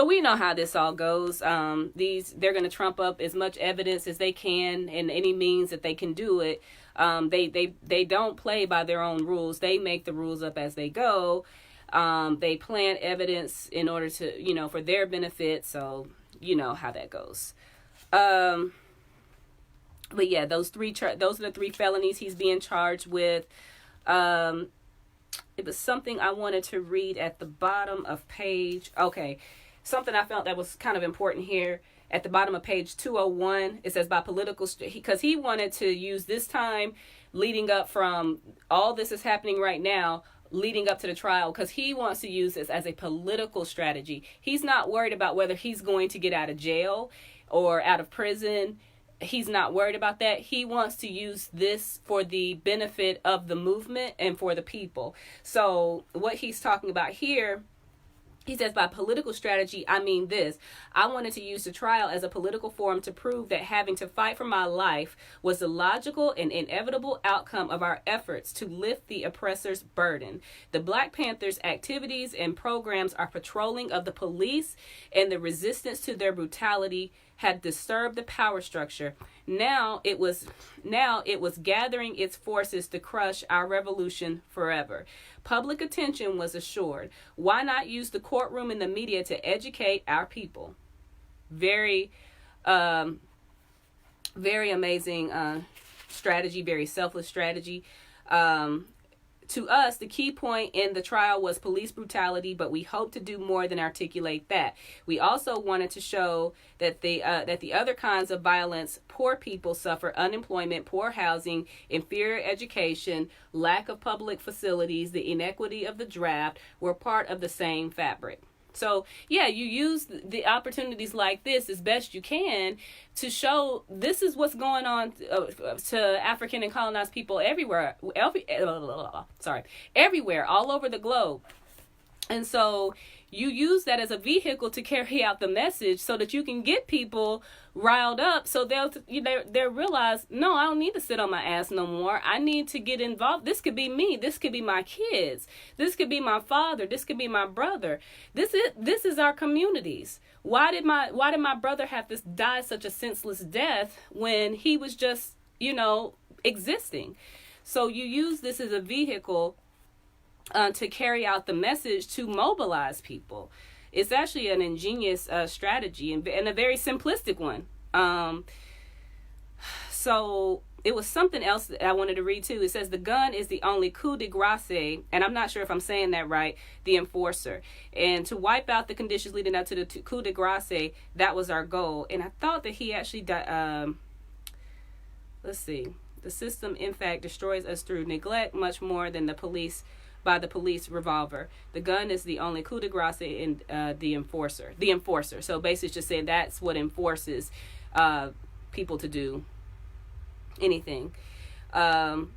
we know how this all goes. They're going to trump up as much evidence as they can in any means that they can do it. They don't play by their own rules. They make the rules up as they go. They plant evidence in order to, for their benefit. So you know how that goes. But yeah, those are the 3 felonies he's being charged with. It was something I wanted to read at the bottom of page. Okay. Something I felt that was kind of important here. At the bottom of page 201, it says by political, because he wanted to use this time leading up from all this is happening right now, leading up to the trial, because he wants to use this as a political strategy. He's not worried about whether he's going to get out of jail or out of prison. He's not worried about that. He wants to use this for the benefit of the movement and for the people. So what he's talking about here He says, by political strategy, I mean this. I wanted to use the trial as a political forum to prove that having to fight for my life was the logical and inevitable outcome of our efforts to lift the oppressor's burden. The Black Panthers' activities and programs are patrolling of the police, and the resistance to their brutality had disturbed the power structure. Now it was gathering its forces to crush our revolution forever. Public attention was assured. Why not use the courtroom and the media to educate our people? Very amazing strategy, very selfless strategy. To us, the key point in the trial was police brutality, but we hope to do more than articulate that. We also wanted to show that the other kinds of violence poor people suffer: unemployment, poor housing, inferior education, lack of public facilities, the inequity of the draft, were part of the same fabric. So, yeah, you use the opportunities like this as best you can to show this is what's going on to African and colonized people everywhere, everywhere, all over the globe. And so you use that as a vehicle to carry out the message so that you can get people riled up, so they'll realize, no, I don't need to sit on my ass no more. I need to get involved. This could be me. This could be my kids. This could be my father. This could be my brother. This is our communities. Why did my brother have to die such a senseless death when he was just, existing? So you use this as a vehicle to carry out the message, to mobilize people. It's actually an ingenious strategy and a very simplistic one. So it was something else that I wanted to read too. It says the gun is the only coup de grace, and I'm not sure if I'm saying that right, the enforcer. And to wipe out the conditions leading up to the coup de grace, that was our goal. And I thought that he actually let's see. The system, in fact, destroys us through neglect much more than the police by the police revolver. The gun is the only coup de grace in the enforcer. The enforcer. So basically just saying that's what enforces people to do anything. To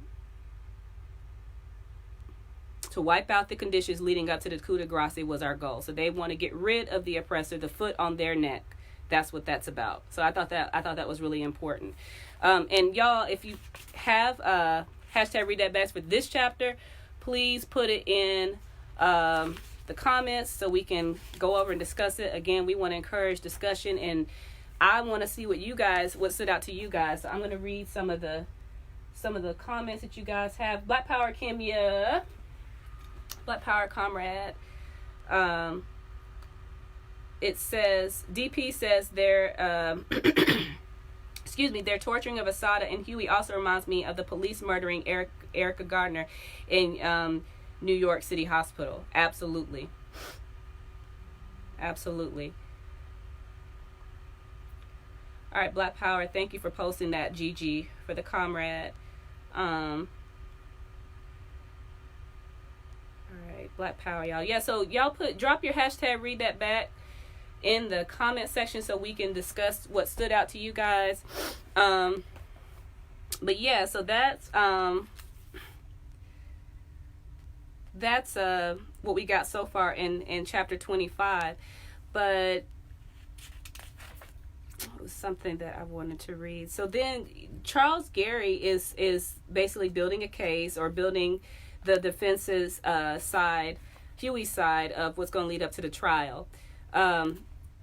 wipe out the conditions leading up to the coup de grace was our goal. So they want to get rid of the oppressor, the foot on their neck. That's what that's about. So I thought that was really important. And y'all, if you have hashtag read that best for this chapter, please put it in the comments so we can go over and discuss it. Again, we want to encourage discussion, and I want to see what stood out to you guys. So I'm going to read some of the comments that you guys have. Black Power Kimya, Black Power Comrade. It says, DP says their torturing of Asada and Huey also reminds me of the police murdering Erica Gardner in New York City Hospital. Absolutely. Absolutely. All right, Black Power, thank you for posting that, Gigi, for the comrade. All right, Black Power, y'all. Yeah, so y'all drop your hashtag read that back in the comment section so we can discuss what stood out to you guys. But yeah, so that's what we got so far in chapter 25. But it was something that I wanted to read. So then Charles Gary is basically building a case, or building the defense's side, Huey's side of what's going to lead up to the trial.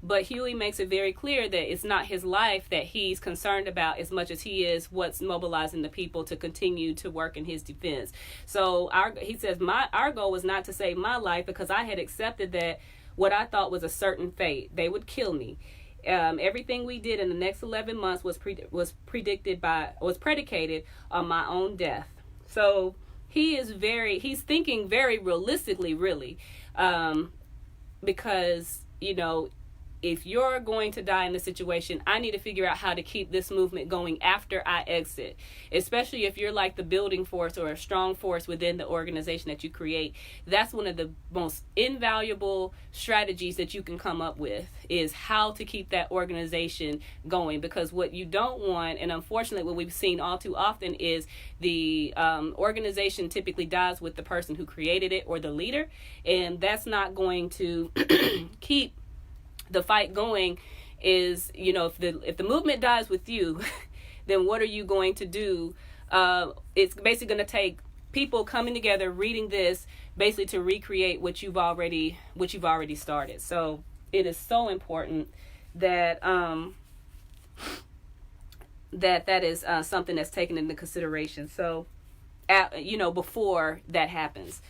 But Huey makes it very clear that it's not his life that he's concerned about as much as he is what's mobilizing the people to continue to work in his defense. So he says, our goal was not to save my life, because I had accepted that what I thought was a certain fate. They would kill me. Everything we did in the next 11 months was predicated on my own death. So he's thinking very realistically, really, because if you're going to die in this situation, I need to figure out how to keep this movement going after I exit, especially if you're like the building force or a strong force within the organization that you create. That's one of the most invaluable strategies that you can come up with, is how to keep that organization going. Because what you don't want, and unfortunately what we've seen all too often, is the organization typically dies with the person who created it or the leader, and that's not going to keep the fight going. Is, you know, if the movement dies with you, then what are you going to do? It's basically going to take people coming together, reading this, basically to recreate what you've already started. So it is so important that that is something that's taken into consideration. So, before that happens,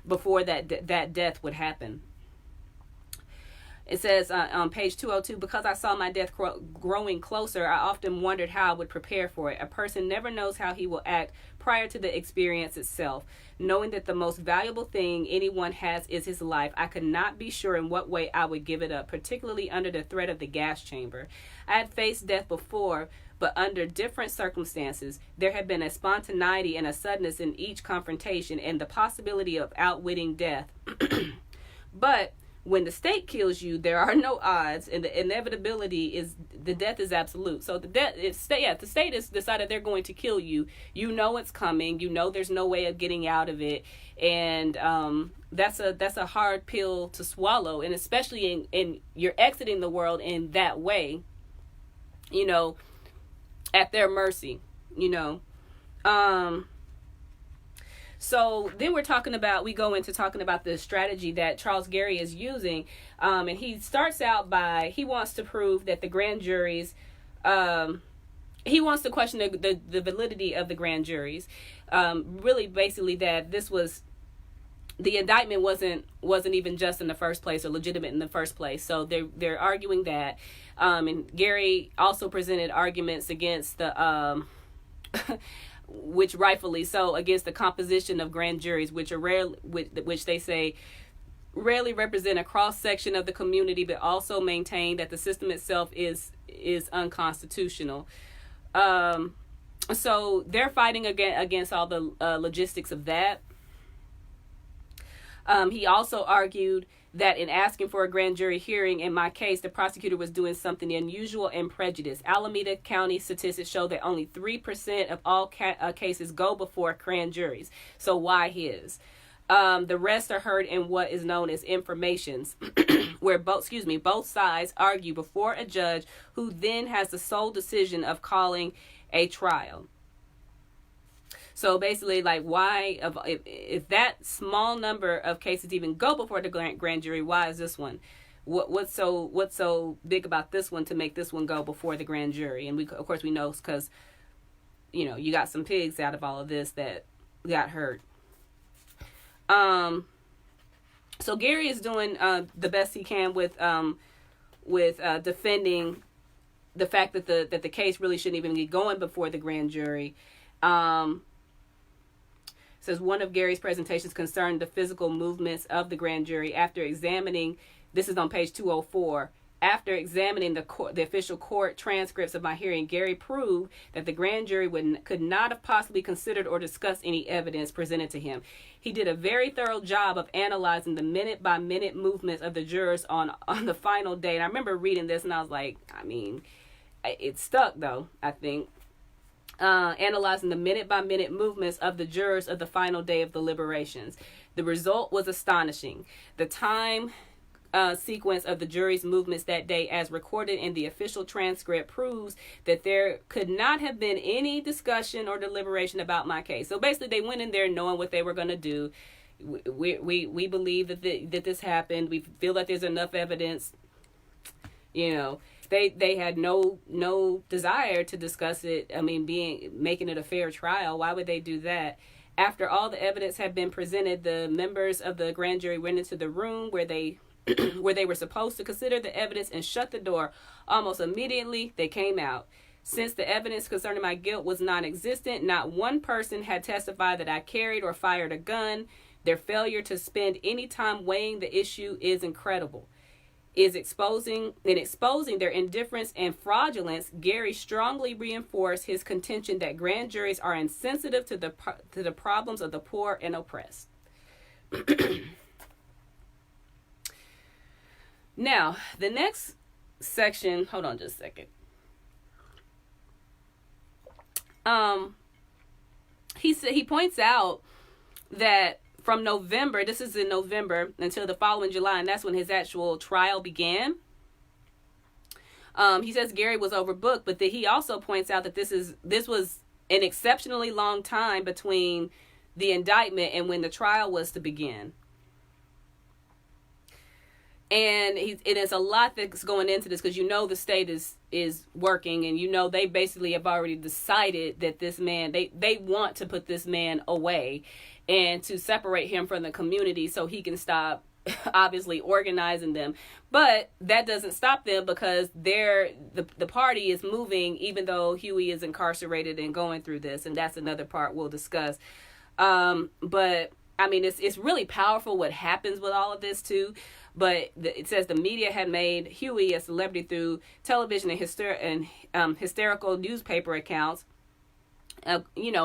before that death would happen. It says on page 202, because I saw my death growing closer, I often wondered how I would prepare for it. A person never knows how he will act prior to the experience itself. Knowing that the most valuable thing anyone has is his life, I could not be sure in what way I would give it up, particularly under the threat of the gas chamber. I had faced death before, but under different circumstances. There had been a spontaneity and a suddenness in each confrontation, and the possibility of outwitting death. But when the state kills you, there are no odds, and the inevitability is the death is absolute. So if the state has decided they're going to kill you, you know it's coming. You know there's no way of getting out of it, and that's a hard pill to swallow. And especially in you're exiting the world in that way, at their mercy, So then we go into talking about the strategy that Charles Gary is using. And he starts out by, he wants to prove that the grand juries, he wants to question the validity of the grand juries. Really basically that the indictment wasn't even just in the first place or legitimate in the first place. So they're arguing that. And Gary also presented arguments against the, which rightfully so, against the composition of grand juries, which they say rarely represent a cross section of the community, but also maintain that the system itself is unconstitutional. So they're fighting against all the logistics of that. He also argued that in asking for a grand jury hearing in my case, the prosecutor was doing something unusual and prejudiced. Alameda County statistics show that only 3% of all cases go before grand juries. So why his? The rest are heard in what is known as informations, where both sides argue before a judge, who then has the sole decision of calling a trial. So basically, like, why, if that small number of cases even go before the grand jury, why is this one? What's so big about this one to make this one go before the grand jury? And we know because, you got some pigs out of all of this that got hurt. So Gary is doing the best he can with defending the fact that the case really shouldn't even be going before the grand jury. Says one of Gary's presentations concerned the physical movements of the grand jury. After examining, this is on page 204, after examining the official court transcripts of my hearing, Gary proved that the grand jury could not have possibly considered or discussed any evidence presented to him. He did a very thorough job of analyzing the minute-by-minute movements of the jurors on the final day. And I remember reading this, and I was like, it stuck, though, I think. Analyzing the minute-by-minute movements of the jurors of the final day of deliberations. The result was astonishing. The time sequence of the jury's movements that day, as recorded in the official transcript, proves that there could not have been any discussion or deliberation about my case. So basically, they went in there knowing what they were going to do. We believe that this happened. We feel that there's enough evidence. They had no desire to discuss it. Making it a fair trial. Why would they do that? After all the evidence had been presented, the members of the grand jury went into the room where they were supposed to consider the evidence and shut the door. Almost immediately, they came out. Since the evidence concerning my guilt was non-existent, not one person had testified that I carried or fired a gun. Their failure to spend any time weighing the issue is incredible. is exposing their indifference and fraudulence, Gary strongly reinforced his contention that grand juries are insensitive to the problems of the poor and oppressed. Now, the next section, hold on just a second. He points out that from November, this is in November, until the following July, and that's when his actual trial began. He says Gary was overbooked, but he also points out that this was an exceptionally long time between the indictment and when the trial was to begin. And it is a lot that's going into this, because the state is working, and they basically have already decided that this man, they want to put this man away and to separate him from the community so he can stop obviously organizing them. But that doesn't stop them, because the party is moving, even though Huey is incarcerated and going through this, and that's another part we'll discuss. But I mean, it's really powerful what happens with all of this too. But it says the media had made Huey a celebrity through television and hysterical newspaper accounts. And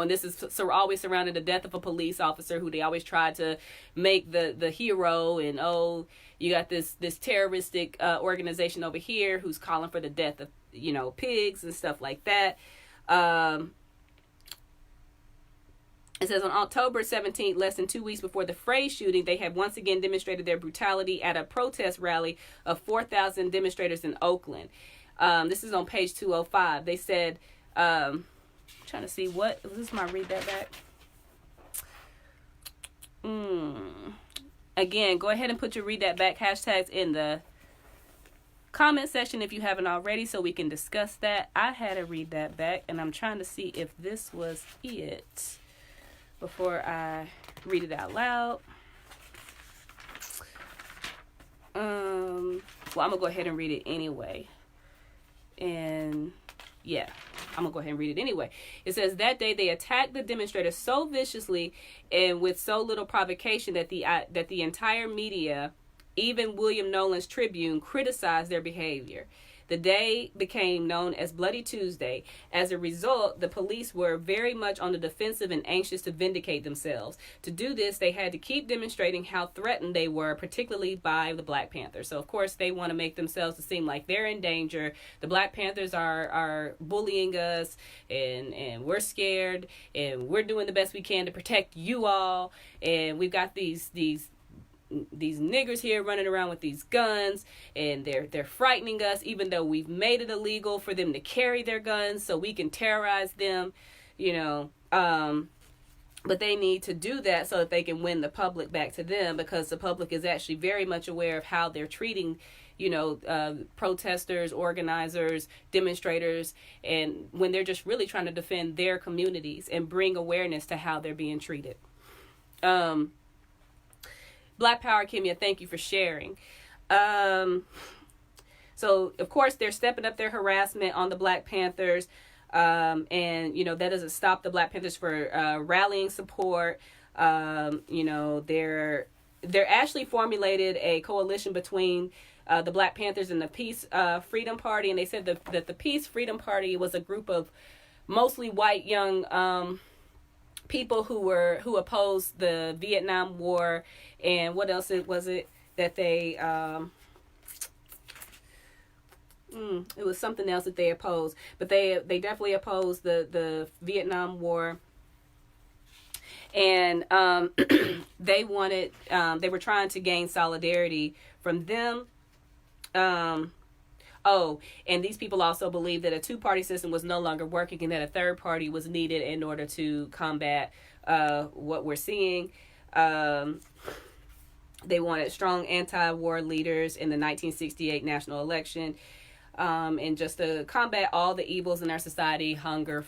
this is always surrounding the death of a police officer who they always try to make the hero. And, you got this terroristic organization over here who's calling for the death of, pigs and stuff like that. It says on October 17th, less than 2 weeks before the Frey shooting, they had once again demonstrated their brutality at a protest rally of 4,000 demonstrators in Oakland. This is on page 205. They said, I'm trying to see what, this is my read that back. Again, go ahead and put your read that back hashtags in the comment section if you haven't already, so we can discuss that. I had to read that back, and I'm trying to see if this was it before I read it out loud. Well, I'm gonna go ahead and read it anyway. And yeah, I'm gonna go ahead and read it anyway. It says, that day they attacked the demonstrators so viciously and with so little provocation that the entire media, even William Nolan's Tribune, criticized their behavior. The day became known as Bloody Tuesday. As a result, the police were very much on the defensive and anxious to vindicate themselves. To do this, they had to keep demonstrating how threatened they were, particularly by the Black Panthers. So, of course, they want to make themselves to seem like they're in danger. The Black Panthers are bullying us, and we're scared, and we're doing the best we can to protect you all. And we've got these niggers here running around with these guns, and they're frightening us, even though we've made it illegal for them to carry their guns so we can terrorize them, but they need to do that so that they can win the public back to them, because the public is actually very much aware of how they're treating protesters, organizers, demonstrators, and when they're just really trying to defend their communities and bring awareness to how they're being treated. Black Power, Kimia, thank you for sharing. So, of course, they're stepping up their harassment on the Black Panthers. And, that doesn't stop the Black Panthers for rallying support. They're actually formulated a coalition between the Black Panthers and the Peace Freedom Party. And they said that the Peace Freedom Party was a group of mostly white young people who opposed the Vietnam War, and what else was it that they it was something else that they opposed, but they definitely opposed the Vietnam War, and they were trying to gain solidarity from them. And these people also believed that a two-party system was no longer working, and that a third party was needed in order to combat what we're seeing. They wanted strong anti-war leaders in the 1968 national election, and just to combat all the evils in our society: hunger,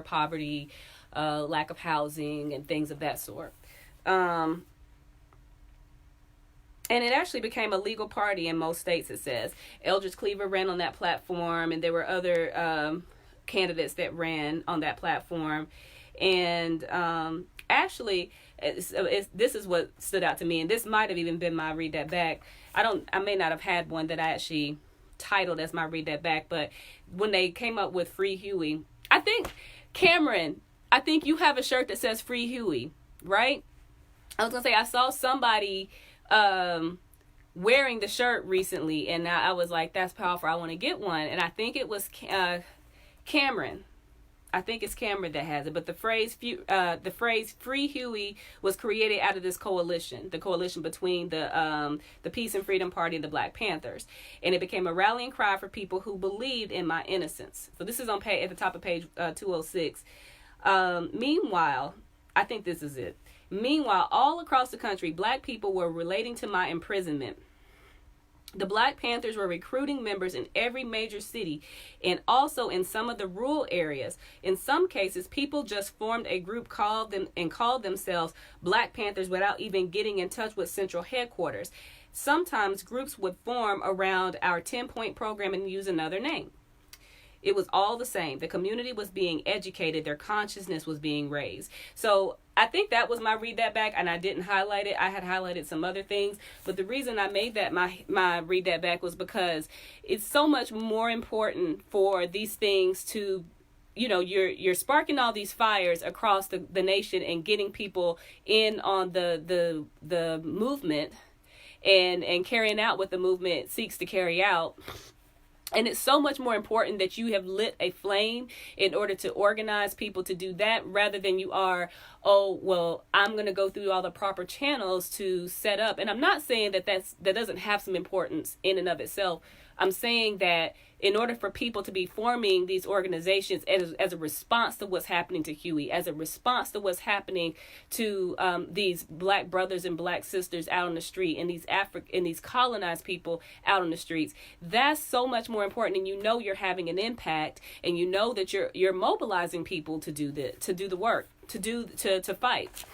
poverty, lack of housing, and things of that sort. And it actually became a legal party in most states, it says. Eldridge Cleaver ran on that platform, and there were other candidates that ran on that platform. And actually, this is what stood out to me, and this might have even been my read that back. I may not have had one that I actually titled as my read that back, but when they came up with Free Huey, I think, Cameron, I think you have a shirt that says Free Huey, right? I was gonna say, I saw somebody wearing the shirt recently, and I was like, that's powerful, I want to get one. And I think it was Cameron. I think it's Cameron that has it, but the phrase "Free Huey" was created out of this coalition, the coalition between the Peace and Freedom Party and the Black Panthers, and it became a rallying cry for people who believed in my innocence. So this is on at the top of page 206. Meanwhile, I think this is it. Meanwhile, all across the country, Black people were relating to my imprisonment. The Black Panthers were recruiting members in every major city and also in some of the rural areas. In some cases, people just formed a group called themselves Black Panthers without even getting in touch with central headquarters. Sometimes groups would form around our 10-point program and use another name. It was all the same. The community was being educated. Their consciousness was being raised. So I think that was my read that back, and I didn't highlight it. I had highlighted some other things, but the reason I made that my read that back was because it's so much more important for these things to, you know, you're sparking all these fires across the nation and getting people in on the movement and carrying out what the movement seeks to carry out. And it's so much more important that you have lit a flame in order to organize people to do that, rather than you are, oh, well, I'm going to go through all the proper channels to set up. And I'm not saying that that doesn't have some importance in and of itself. I'm saying that in order for people to be forming these organizations as a response to what's happening to Huey, as a response to what's happening to these Black brothers and Black sisters out on the street, and these colonized people out on the streets, that's so much more important. And you know you're having an impact, and you know that you're mobilizing people to do the work, to fight.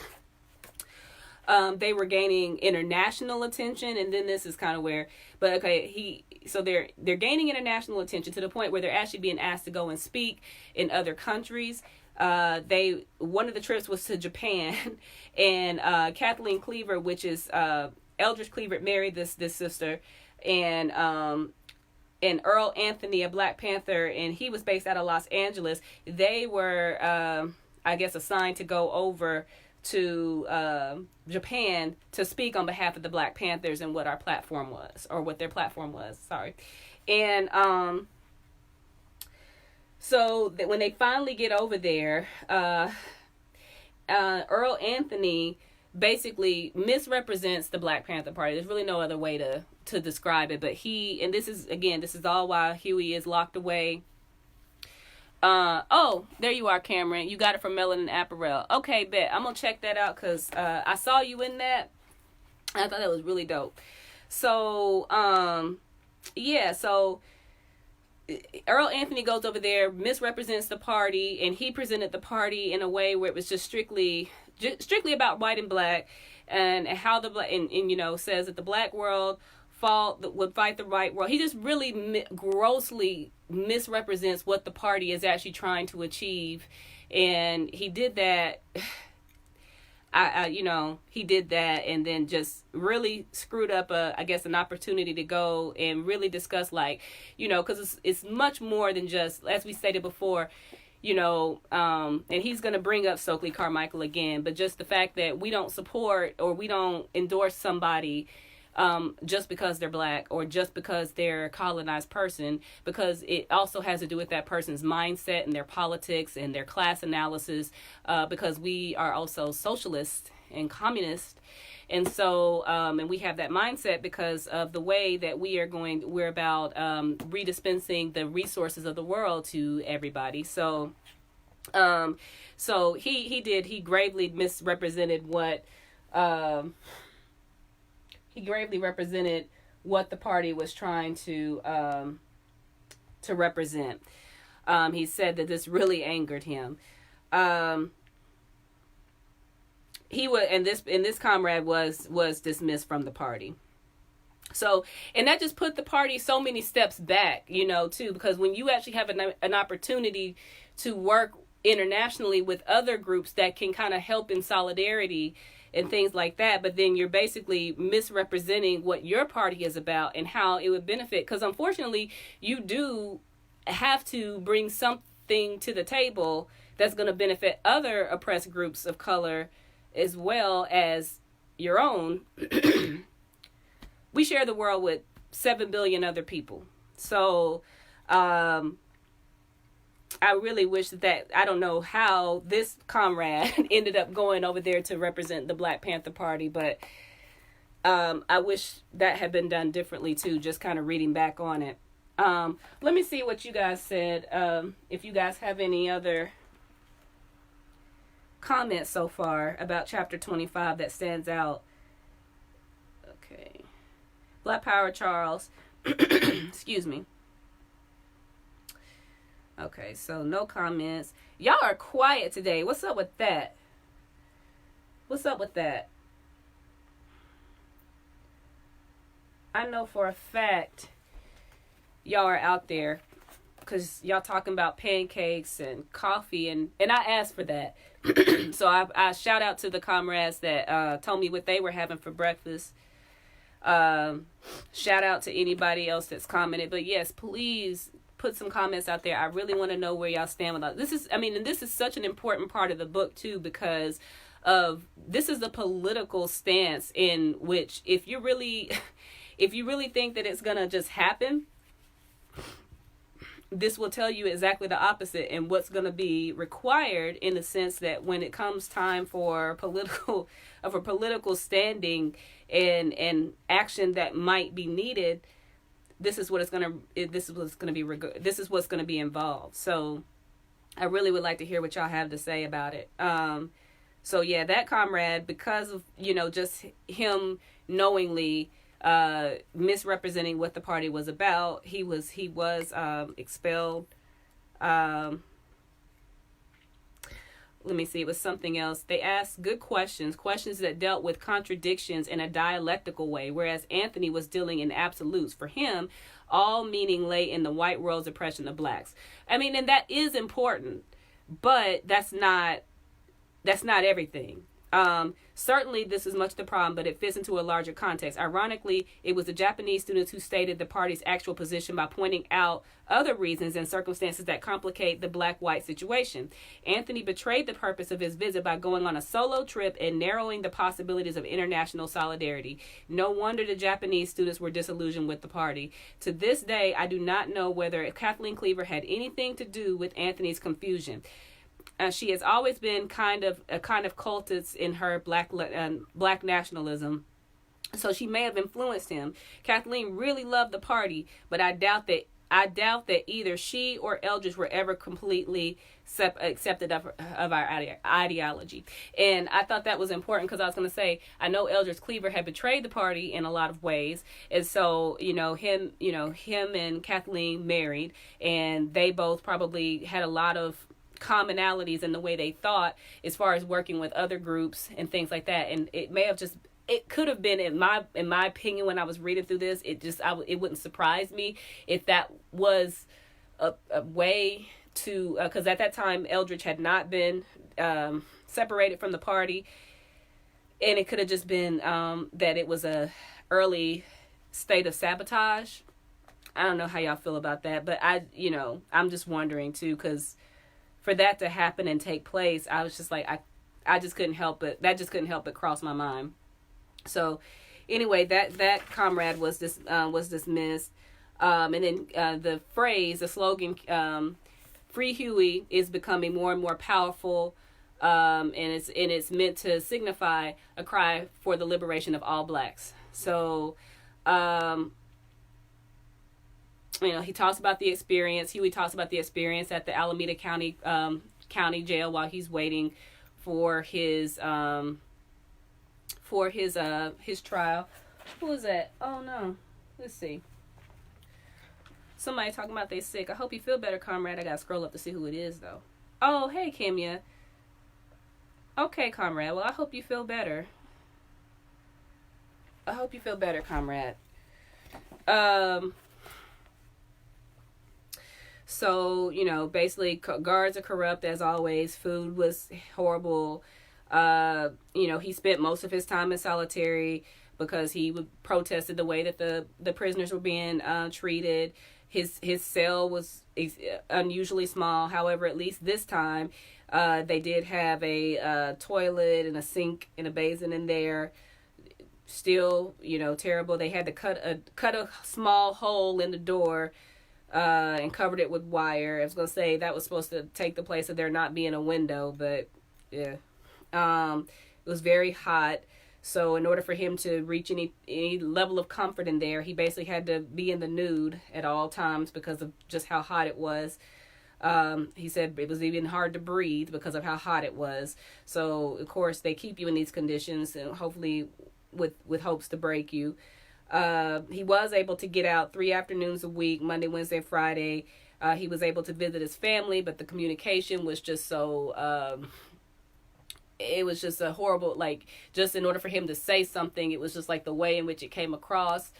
They were gaining international attention, and then this is kind of where, but okay, so they're gaining international attention to the point where they're actually being asked to go and speak in other countries. One of the trips was to Japan, and Kathleen Cleaver, which is Eldridge Cleaver, married this sister, and Earl Anthony, a Black Panther, and he was based out of Los Angeles. They were, I guess, assigned to go over to Japan to speak on behalf of the Black Panthers and what our platform was, or what their platform was, sorry. And so that when they finally get over there, Earl Anthony basically misrepresents the Black Panther Party. There's really no other way to describe it, but this is all while Huey is locked away. Oh, there you are, Cameron. You got it from Melanin Apparel. Okay, bet. I'm gonna check that out, because I saw you in that. I thought that was really dope. So, yeah, so Earl Anthony goes over there, misrepresents the party, and he presented the party in a way where it was just strictly about white and Black, and how the Black, and you know, says that the Black world would fight the white world. He just really grossly misrepresents what the party is actually trying to achieve, and he did that. He did that, and then just really screwed up an opportunity to go and really discuss, like, you know, because it's much more than just, as we stated before, you know, and he's going to bring up Stokely Carmichael again, but just the fact that we don't support or we don't endorse somebody just because they're Black or just because they're a colonized person, because it also has to do with that person's mindset and their politics and their class analysis, because we are also socialist and communist. And so, and we have that mindset because of the way that we're about redispensing the resources of the world to everybody. So, he gravely misrepresented what, the party was trying to represent. He said that this really angered him. This comrade was dismissed from the party. So, and that just put the party so many steps back, you know, too, because when you actually have an opportunity to work internationally with other groups that can kind of help in solidarity and things like that, but then you're basically misrepresenting what your party is about and how it would benefit, because unfortunately you do have to bring something to the table that's going to benefit other oppressed groups of color as well as your own. We share the world with 7 billion other people. So I really wish that, I don't know how this comrade ended up going over there to represent the Black Panther Party, but I wish that had been done differently too, just kind of reading back on it. Let me see what you guys said. If you guys have any other comments so far about chapter 25 that stands out. Okay. Black Power Charles. Excuse me. Okay, so no comments. Y'all are quiet today. What's up with that? What's up with that? I know for a fact y'all are out there because y'all talking about pancakes and coffee, and I asked for that. So I shout out to the comrades that told me what they were having for breakfast. Shout out to anybody else that's commented. But yes, please put some comments out there. I really want to know where y'all stand with that. This is such an important part of the book too, because of this is the political stance in which if you really think that it's gonna just happen, this will tell you exactly the opposite and what's going to be required, in the sense that when it comes time for political standing and action that might be needed, this is what's going to be involved. So I really would like to hear what y'all have to say about it. So yeah, that comrade, because of, just him knowingly misrepresenting what the party was about, he was expelled. Let me see, it was something else. They asked good questions that dealt with contradictions in a dialectical way, whereas Anthony was dealing in absolutes. For him, all meaning lay in the white world's oppression of blacks. And that is important, but that's not everything. Certainly this is much the problem, but it fits into a larger context. Ironically, it was the Japanese students who stated the party's actual position by pointing out other reasons and circumstances that complicate the black-white situation. Anthony betrayed the purpose of his visit by going on a solo trip and narrowing the possibilities of international solidarity. No wonder the Japanese students were disillusioned with the party. To this day, I do not know whether Kathleen Cleaver had anything to do with Anthony's confusion. She has always been kind of cultist in her black nationalism, so she may have influenced him. Kathleen really loved the party, but I doubt that either she or Eldridge were ever completely accepted of our ideology. And I thought that was important, because I was going to say, I know Eldridge Cleaver had betrayed the party in a lot of ways, and so him and Kathleen married, and they both probably had a lot of commonalities in the way they thought as far as working with other groups and things like that. And it could have been, in my opinion, when I was reading through this, it wouldn't surprise me if that was a way to, because at that time Eldridge had not been separated from the party, and it could have just been that it was a early state of sabotage. I don't know how y'all feel about that, but I'm just wondering too, because for that to happen and take place, I was just like, I just couldn't help it. That just couldn't help but cross my mind. So anyway, that comrade was dismissed. And then the slogan, "Free Huey," is becoming more and more powerful. And it's meant to signify a cry for the liberation of all blacks. So, he talks about the experience. Huey talks about the experience at the Alameda County jail while he's waiting for his trial. Who is that? Oh no, let's see. Somebody talking about they sick. I hope you feel better, comrade. I gotta scroll up to see who it is though. Oh, hey, Kimya. Okay, comrade. Well, I hope you feel better. comrade. So, basically guards are corrupt as always. Food was horrible. He spent most of his time in solitary because he protested the way that the prisoners were being treated. His cell was unusually small. However, at least this time, they did have a toilet and a sink and a basin in there. Still, terrible. They had to cut a small hole in the door and covered it with wire. I was gonna say that was supposed to take the place of there not being a window, but yeah. It was very hot. So in order for him to reach any level of comfort in there, he basically had to be in the nude at all times because of just how hot it was. He said it was even hard to breathe because of how hot it was. So of course they keep you in these conditions and hopefully with hopes to break you. He was able to get out 3 afternoons a week, Monday, Wednesday, Friday. He was able to visit his family, but the communication was just so, it was just a horrible, just in order for him to say something, it was just like the way in which it came across.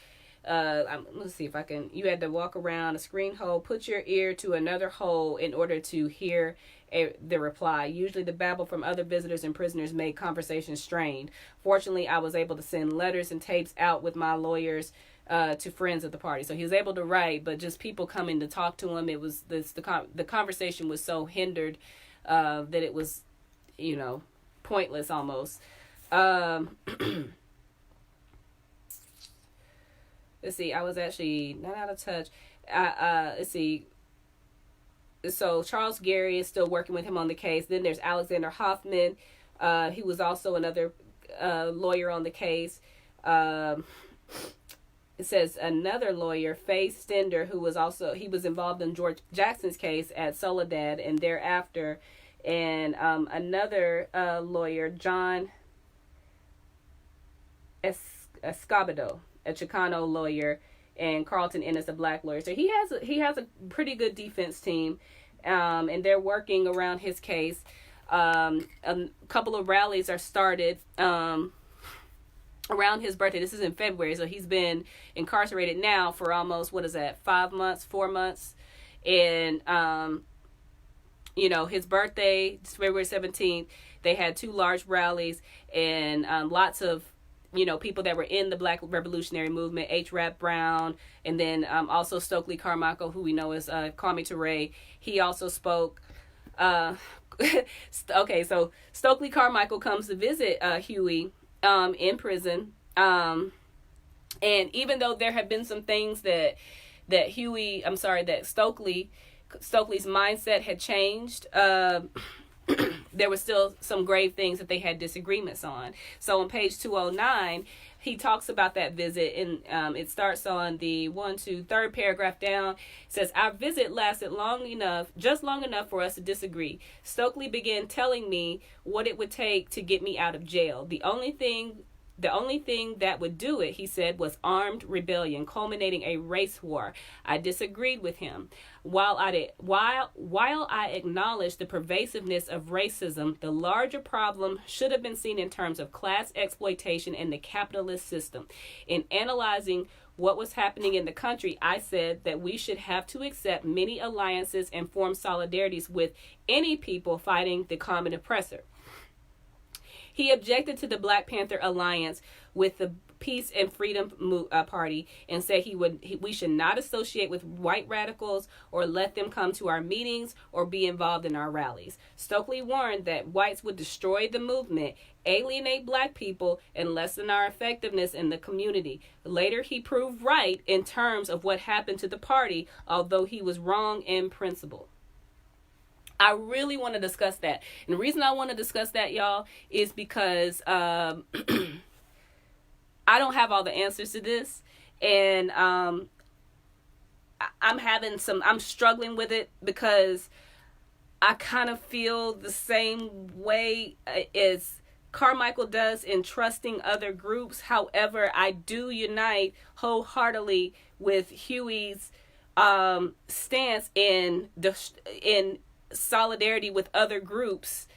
Let's see if I can, you had to walk around a screen hole, put your ear to another hole in order to hear the reply. Usually the babble from other visitors and prisoners made conversation strained. Fortunately, I was able to send letters and tapes out with my lawyers to friends of the party. So he was able to write, but just people coming to talk to him, it was the conversation was so hindered that it was, pointless almost. Let's see, I was actually not out of touch. Let's see. So Charles Gary is still working with him on the case. Then there's Alexander Hoffman. He was also another lawyer on the case. It says another lawyer, Faye Stender, who was involved in George Jackson's case at Soledad and thereafter. And another lawyer, John Escobedo, a Chicano lawyer, and Carlton Ennis, a black lawyer. So he has a pretty good defense team, and they're working around his case. A couple of rallies are started around his birthday. This is in February, so he's been incarcerated now for almost, 4 months, and his birthday, February 17th, they had 2 large rallies, and lots of people that were in the Black Revolutionary Movement, H. Rap Brown, and then also Stokely Carmichael, who we know as Kwame Ture. He also spoke. Okay, so Stokely Carmichael comes to visit Huey in prison, and even though there have been some things that Stokely's mindset had changed, there were still some grave things that they had disagreements on. So on page 209, he talks about that visit, and it starts on the third paragraph down. It says, "Our visit lasted just long enough for us to disagree. Stokely began telling me what it would take to get me out of jail. The only thing that would do it, he said, was armed rebellion, culminating a race war. I disagreed with him. While I acknowledged the pervasiveness of racism, the larger problem should have been seen in terms of class exploitation and the capitalist system. In analyzing what was happening in the country, I said that we should have to accept many alliances and form solidarities with any people fighting the common oppressor. He objected to the Black Panther alliance with the Peace and Freedom Party and said we should not associate with white radicals or let them come to our meetings or be involved in our rallies. Stokely warned that whites would destroy the movement, alienate Black people, and lessen our effectiveness in the community. Later, he proved right in terms of what happened to the party, although he was wrong in principle." I really want to discuss that. And the reason I want to discuss that, y'all, is because I don't have all the answers to this. And I'm struggling with it because I kind of feel the same way as Carmichael does in trusting other groups. However, I do unite wholeheartedly with Huey's stance in solidarity with other groups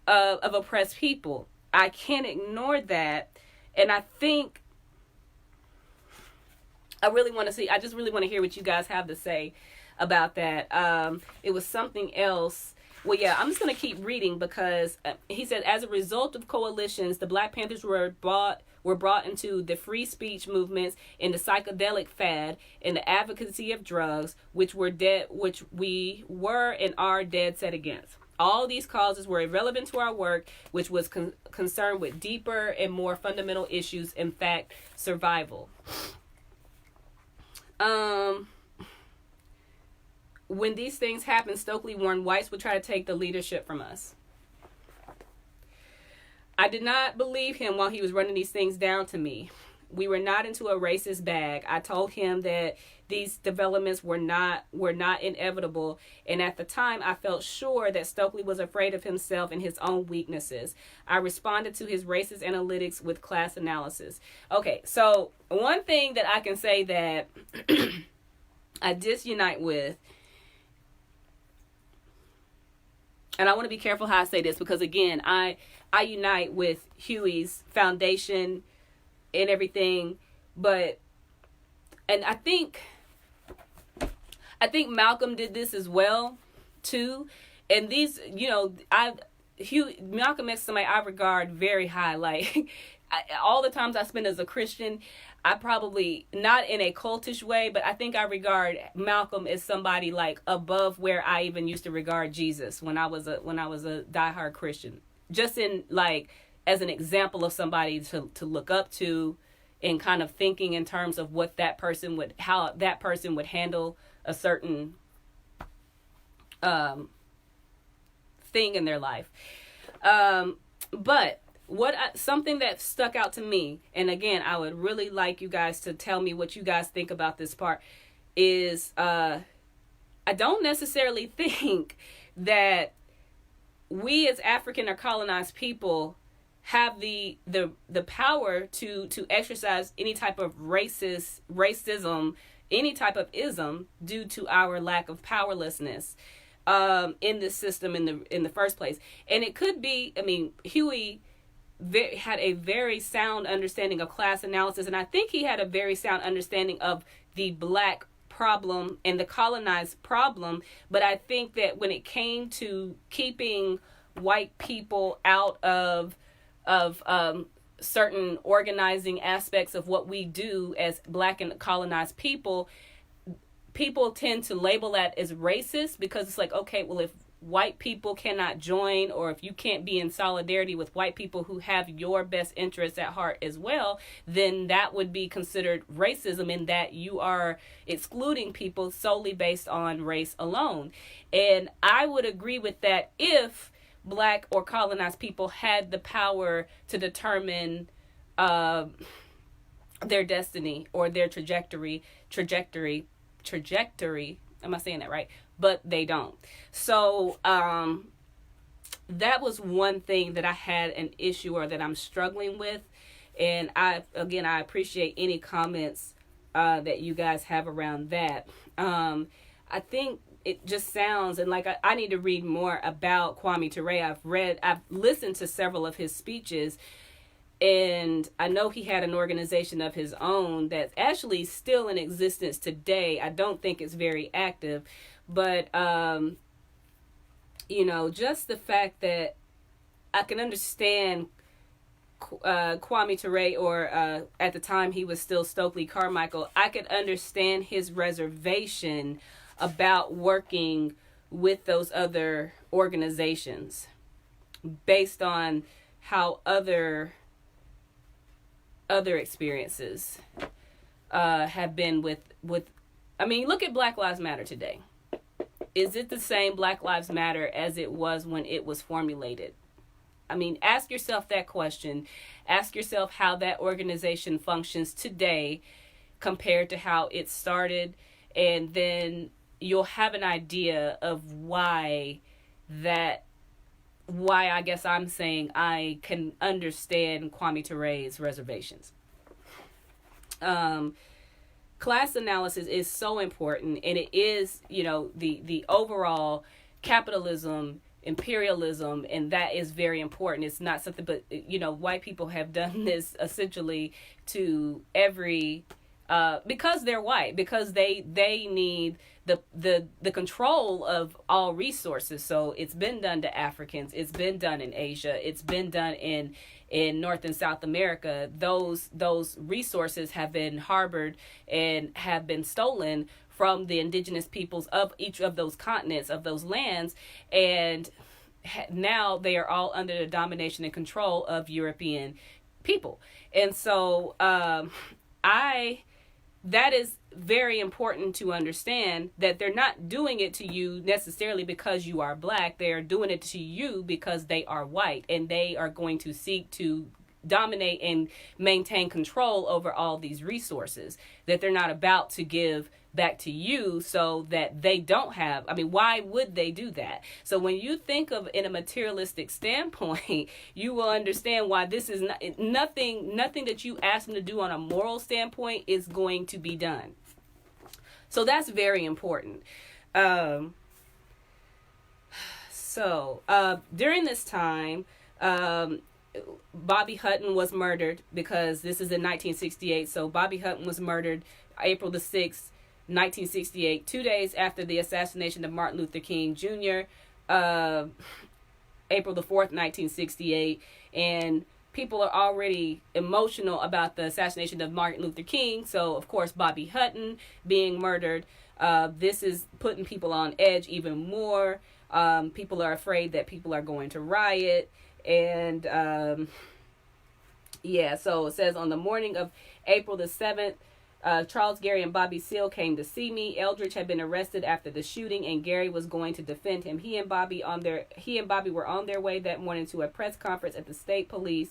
of oppressed people. I can't ignore that, and I think I just really want to hear what you guys have to say about that. It was something else. Well, yeah, I'm just going to keep reading because he said, as a result of coalitions, the Black Panthers were brought into the free speech movements, in the psychedelic fad, in the advocacy of drugs, which we were and are dead set against. All these causes were irrelevant to our work, which was concerned with deeper and more fundamental issues, in fact, survival. When these things happened, Stokely warned whites would try to take the leadership from us. I did not believe him while he was running these things down to me. We were not into a racist bag. I told him that these developments were not inevitable, and at the time I felt sure that Stokely was afraid of himself and his own weaknesses. I responded to his racist analytics with class analysis. Okay, so one thing that I can say that I disunite with, and I want to be careful how I say this, because again, I unite with Huey's foundation and everything, and I think Malcolm did this as well too. And these, Malcolm X is somebody I regard very high. Like all the times I spent as a Christian, I probably, not in a cultish way, but I think I regard Malcolm as somebody like above where I even used to regard Jesus when I was a diehard Christian. Just in like as an example of somebody to look up to, and kind of thinking in terms of how that person would handle a certain thing in their life. But something that stuck out to me, and again, I would really like you guys to tell me what you guys think about this part, is I don't necessarily think that we as African or colonized people have the power to exercise any type of racism, any type of ism, due to our lack of powerlessness in this system in the first place. And it could be, I mean, Huey had a very sound understanding of class analysis, and I think he had a very sound understanding of the Black problem and the colonized problem. But I think that when it came to keeping white people out of certain organizing aspects of what we do as Black and colonized people tend to label that as racist, because it's like, okay, well, if white people cannot join, or if you can't be in solidarity with white people who have your best interests at heart as well, then that would be considered racism, in that you are excluding people solely based on race alone. And I would agree with that if Black or colonized people had the power to determine their destiny or their trajectory. Am I saying that right? But they don't. So that was one thing that I had an issue, or that I'm struggling with. And I appreciate any comments that you guys have around that. I think it just sounds, and like I need to read more about Kwame Ture. I've listened to several of his speeches, and I know he had an organization of his own that's actually still in existence today. I don't think it's very active, but just the fact that I can understand Kwame Ture, or at the time he was still Stokely Carmichael, I could understand his reservation about working with those other organizations based on how other experiences have been with I mean, look at Black Lives Matter today. Is it the same Black Lives Matter as it was when it was formulated? I mean, ask yourself that question. Ask yourself how that organization functions today compared to how it started, and then you'll have an idea of why I guess I'm saying I can understand Kwame Ture's reservations. Class analysis is so important, and it is, the overall capitalism, imperialism, and that is very important. It's not something, but white people have done this essentially to every because they're white, because they need the control of all resources. So it's been done to Africans, it's been done in Asia, it's been done in North and South America. Those resources have been harbored and have been stolen from the indigenous peoples of each of those continents, of those lands, and now they are all under the domination and control of European people. And so that is very important to understand, that they're not doing it to you necessarily because you are black. They are doing it to you because they are white, and they are going to seek to dominate and maintain control over all these resources that they're not about to give back to you, so that they don't have. I mean, why would they do that? So when you think of in a materialistic standpoint, you will understand why this is nothing that you ask them to do on a moral standpoint is going to be done. So that's very important. During this time, Bobby Hutton was murdered, because this is in 1968. So Bobby Hutton was murdered April the 6th, 1968, 2 days after the assassination of Martin Luther King Jr., April the 4th, 1968. And people are already emotional about the assassination of Martin Luther King. So, of course, Bobby Hutton being murdered, this is putting people on edge even more. People are afraid that people are going to riot. And, so it says, on the morning of April the 7th, Charles, Gary, and Bobby Seale came to see me. Eldridge had been arrested after the shooting, and Gary was going to defend him. He and Bobby were on their way that morning to a press conference at the state police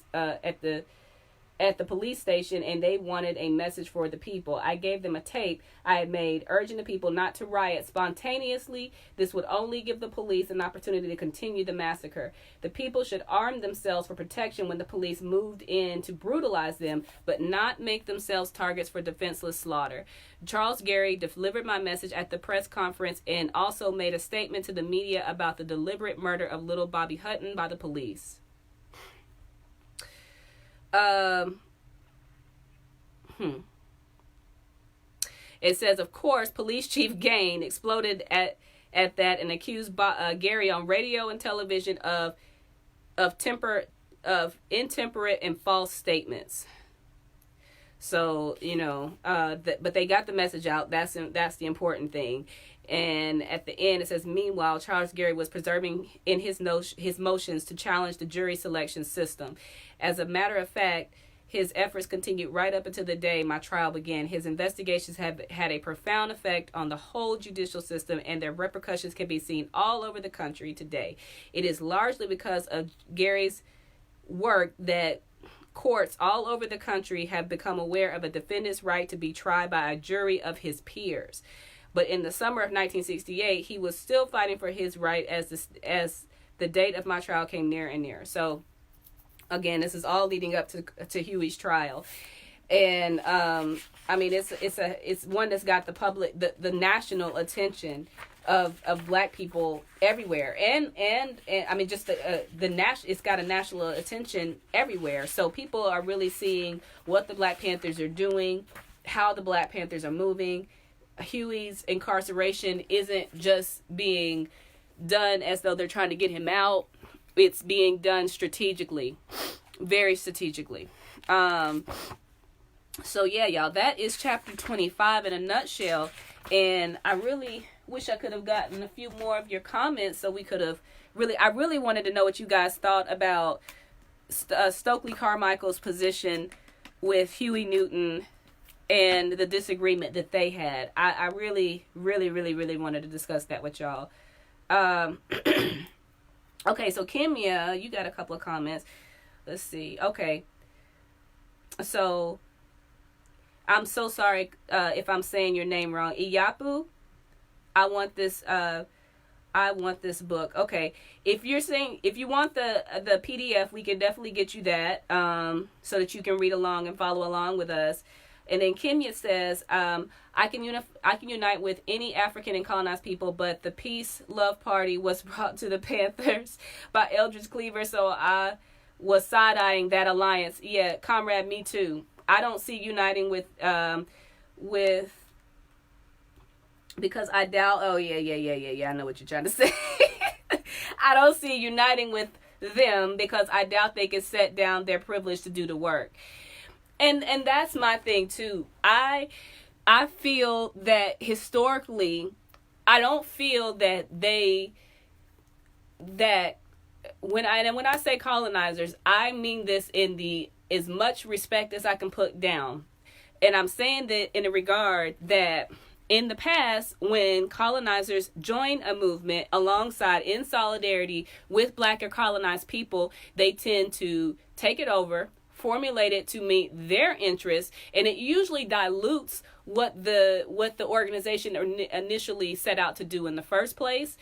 at the police station, and they wanted a message for the people. I gave them a tape I had made urging the people not to riot spontaneously. This would only give the police an opportunity to continue the massacre. The people should arm themselves for protection when the police moved in to brutalize them, but not make themselves targets for defenseless slaughter. Charles Gary delivered my message at the press conference and also made a statement to the media about the deliberate murder of little Bobby Hutton by the police. It says, of course, Police Chief Gain exploded at that and accused Gary on radio and television of intemperate and false statements. So, but they got the message out. That's the important thing. And at the end, it says, meanwhile, Charles Gary was preserving in his motions to challenge the jury selection system. As a matter of fact, his efforts continued right up until the day my trial began. His investigations have had a profound effect on the whole judicial system, and their repercussions can be seen all over the country today. It is largely because of Gary's work that courts all over the country have become aware of a defendant's right to be tried by a jury of his peers. But in the summer of 1968, he was still fighting for his right as the date of my trial came nearer and nearer. So, again, this is all leading up to Huey's trial, and it's one that's got the national attention of black people everywhere, and I mean just it's got a national attention everywhere. So people are really seeing what the Black Panthers are doing, how the Black Panthers are moving. Huey's incarceration isn't just being done as though they're trying to get him out. It's being done strategically, very strategically. So yeah, y'all, that is chapter 25 in a nutshell. And I really wish I could have gotten a few more of your comments so we could have I really wanted to know what you guys thought about Stokely Carmichael's position with Huey Newton and the disagreement that they had. I really, really, really, really wanted to discuss that with y'all. Okay, so Kimya, you got a couple of comments. Let's see. Okay. So, I'm so sorry if I'm saying your name wrong. Iyapu, I want this book. Okay. If you want the PDF, we can definitely get you that so that you can read along and follow along with us. And then Kimya says, I can unite with any African and colonized people, but the Peace Love Party was brought to the Panthers by Eldridge Cleaver, so I was side-eyeing that alliance. Yeah, comrade, me too. I don't see uniting with with, because I doubt, oh yeah, I know what you're trying to say. I don't see uniting with them because I doubt they can set down their privilege to do the work. And that's my thing too. I feel that historically, I don't feel that when I say colonizers, I mean this in the as much respect as I can put down. And I'm saying that in a regard that in the past, when colonizers join a movement alongside in solidarity with Black or colonized people, they tend to take it over, formulate it to meet their interests, and it usually dilutes what the organization initially set out to do in the first place.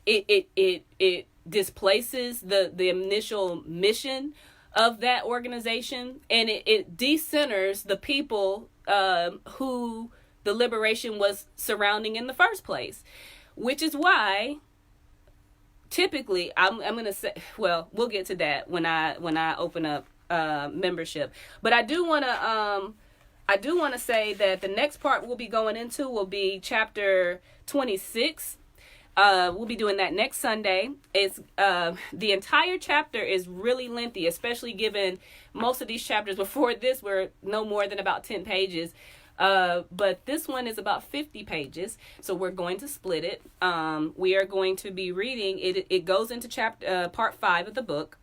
It displaces the initial mission of that organization, and it decenters the people who the liberation was surrounding in the first place, which is why typically I'm gonna say, well, we'll get to that when I open up membership, but I do want to say that the next part we'll be going into will be chapter 26. We'll be doing that next Sunday. It's the entire chapter is really lengthy, especially given most of these chapters before this were no more than about 10 pages. But this one is about 50 pages, so we're going to split it. We are going to be reading it. It goes into part 5 of the book,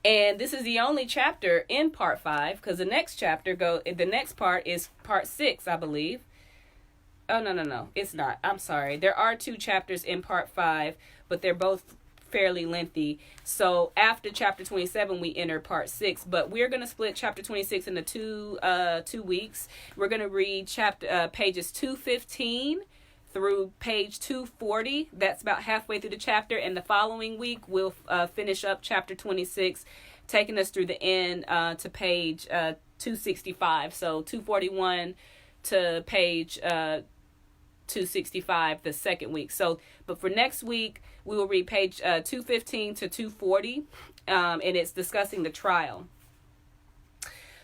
and this is the only chapter in part 5 because the next part is part 6, I believe. Oh, no, it's not. I'm sorry. There are 2 chapters in part 5, but they're both fairly lengthy. So after chapter 27, we enter part 6, but we're going to split chapter 26 into two weeks. We're going to read pages 215 through page 240. That's about halfway through the chapter. And the following week, we'll finish up chapter 26, taking us through the end to page 265. So 241 to page 265 the second week. So, but for next week, we will read page 215 to 240, and it's discussing the trial.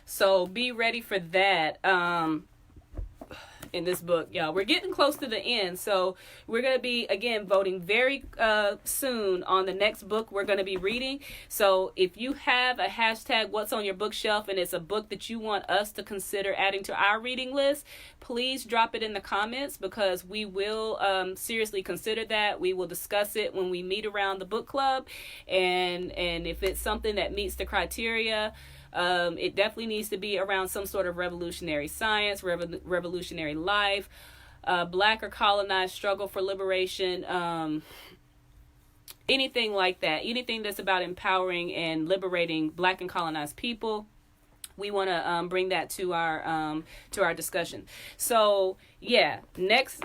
So be ready for that. In this book, y'all. We're getting close to the end, so we're going to be, again, voting very soon on the next book we're going to be reading. So if you have a hashtag what's on your bookshelf and it's a book that you want us to consider adding to our reading list, please drop it in the comments because we will seriously consider that. We will discuss it when we meet around the book club, and if it's something that meets the criteria, it definitely needs to be around some sort of revolutionary science, revolutionary life, Black or colonized struggle for liberation, anything like that. Anything that's about empowering and liberating Black and colonized people. We want to bring that to our discussion. So yeah, next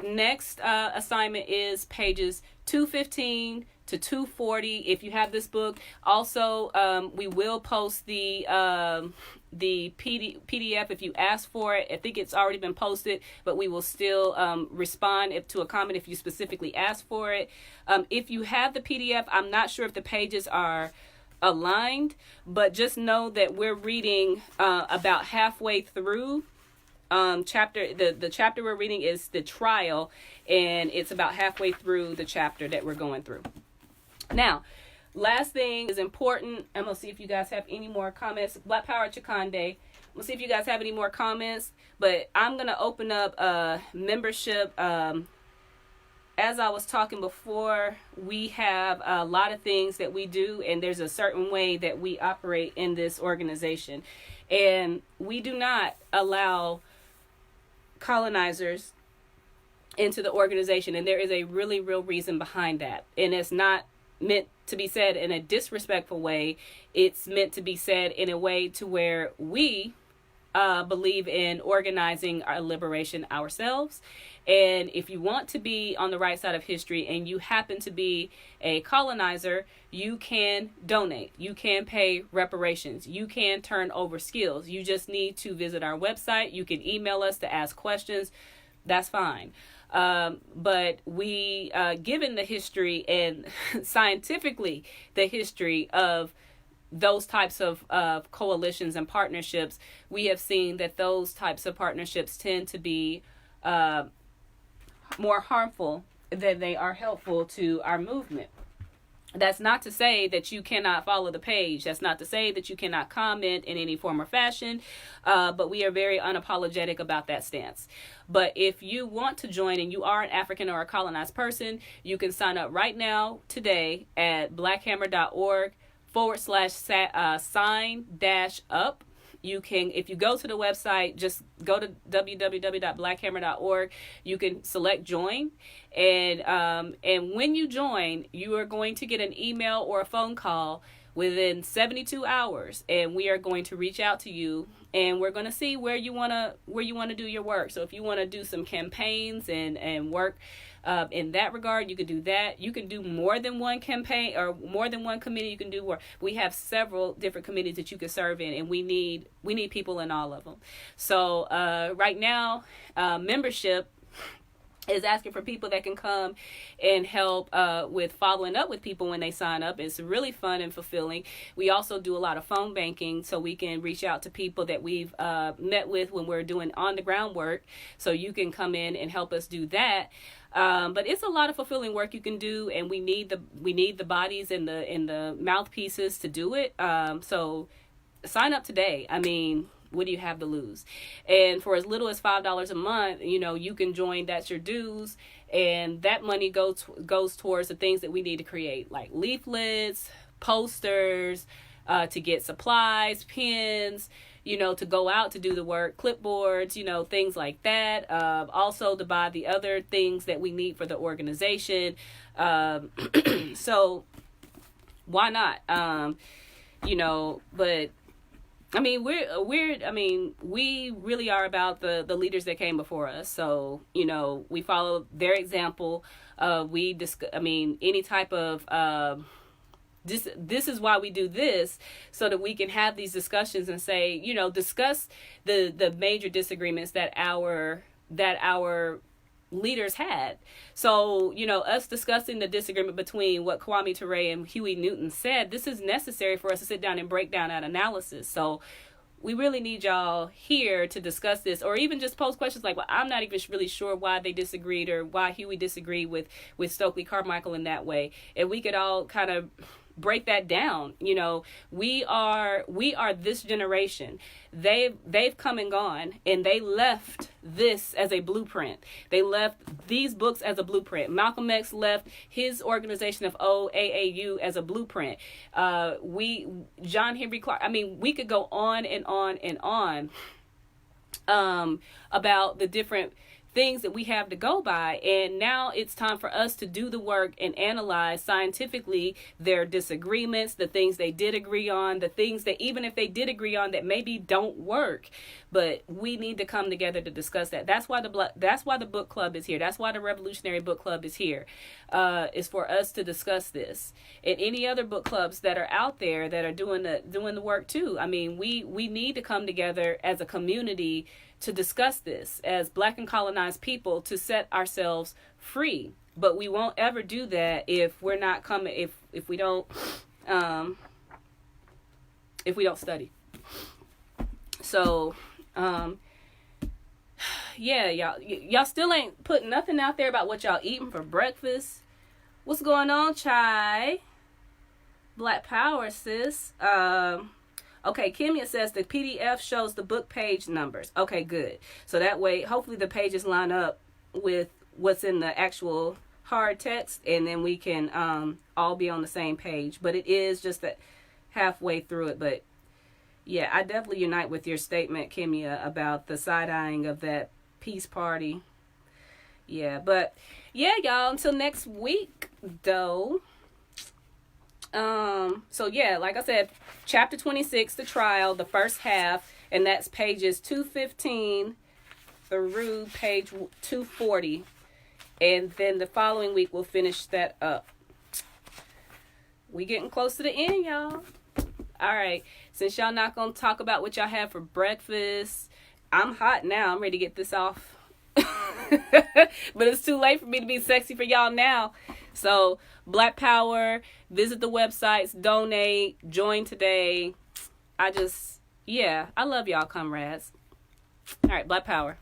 assignment is pages 215 to 240 if you have this book. Also, we will post the PDF if you ask for it. I think it's already been posted, but we will still respond to a comment if you specifically ask for it. If you have the PDF, I'm not sure if the pages are aligned, but just know that we're reading about halfway through chapter. The chapter we're reading is the trial, and it's about halfway through the chapter that we're going through. Now, last thing is important. I'm going to see if you guys have any more comments. Black Power Chakande. We'll see if you guys have any more comments. But I'm going to open up membership. As I was talking before, we have a lot of things that we do, and there's a certain way that we operate in this organization. And we do not allow colonizers into the organization. And there is a really real reason behind that. And it's not meant to be said in a disrespectful way. It's meant to be said in a way to where we believe in organizing our liberation ourselves. And if you want to be on the right side of history and you happen to be a colonizer, you can donate. You can pay reparations. You can turn over skills. You just need to visit our website. You can email us to ask questions. That's fine. But given the history and scientifically the history of those types of coalitions and partnerships, we have seen that those types of partnerships tend to be more harmful than they are helpful to our movement. That's not to say that you cannot follow the page. That's not to say that you cannot comment in any form or fashion. But we are very unapologetic about that stance. But if you want to join and you are an African or a colonized person, you can sign up right now today at blackhammer.org/sign-up. You can, if you go to the website, just go to www.blackhammer.org. You can select join, and when you join, you are going to get an email or a phone call within 72 hours, and we are going to reach out to you, and we're going to see where you want to do your work. So if you want to do some campaigns and work in that regard, you can do that. You can do more than one campaign or more than one committee. You can do work. We have several different committees that you can serve in, and we need people in all of them. So right now, membership is asking for people that can come and help with following up with people when they sign up. It's really fun and fulfilling. We also do a lot of phone banking, so we can reach out to people that we've met with when we're doing on the ground work. So you can come in and help us do that. But it's a lot of fulfilling work you can do, and we need the bodies and the mouthpieces to do it. So sign up today. I mean, what do you have to lose? And for as little as $5 a month, you can join. That's your dues, and that money goes towards the things that we need to create, like leaflets, posters, to get supplies, pens, to go out to do the work, clipboards, things like that. Also to buy the other things that we need for the organization. So why not? But I mean, we really are about the leaders that came before us. So, we follow their example. Any type of, this is why we do this, so that we can have these discussions and say, discuss the major disagreements that our leaders had. So, us discussing the disagreement between what Kwame Ture and Huey Newton said, this is necessary for us to sit down and break down that analysis. So we really need y'all here to discuss this, or even just pose questions like, well, I'm not even really sure why they disagreed, or why Huey disagreed with Stokely Carmichael in that way. And we could all kind of break that down. We are this generation. They've come and gone, and they left this as a blueprint. They left these books as a blueprint. Malcolm X left his organization of OAAU as a blueprint. John Henry Clark. I mean, we could go on and on and on about the different things that we have to go by, and now it's time for us to do the work and analyze scientifically their disagreements, the things they did agree on, the things that even if they did agree on that maybe don't work, but we need to come together to discuss that. That's why the book club is here. That's why the Revolutionary Book Club is here, is for us to discuss this, and any other book clubs that are out there that are doing the work too. I mean, we need to come together as a community to discuss this as Black and colonized people, to set ourselves free. But we won't ever do that if we're not coming, if we don't study. So yeah, y'all still ain't putting nothing out there about what y'all eating for breakfast. What's going on, Chai? Black Power, sis. Okay, Kimia says the PDF shows the book page numbers. Okay, good. So that way, hopefully the pages line up with what's in the actual hard text, and then we can all be on the same page. But it is just that halfway through it. But yeah, I definitely unite with your statement, Kimia, about the side-eyeing of that peace party. Yeah, but yeah, y'all, until next week, though. So yeah, like I said, chapter 26, the trial, the first half, and that's pages 215 through page 240. And then the following week, we'll finish that up. We getting close to the end, y'all. All right. Since y'all not going to talk about what y'all have for breakfast, I'm hot now. I'm ready to get this off But it's too late for me to be sexy for y'all now. So, Black Power, visit the websites, donate, join today. I love y'all, comrades. All right, Black Power.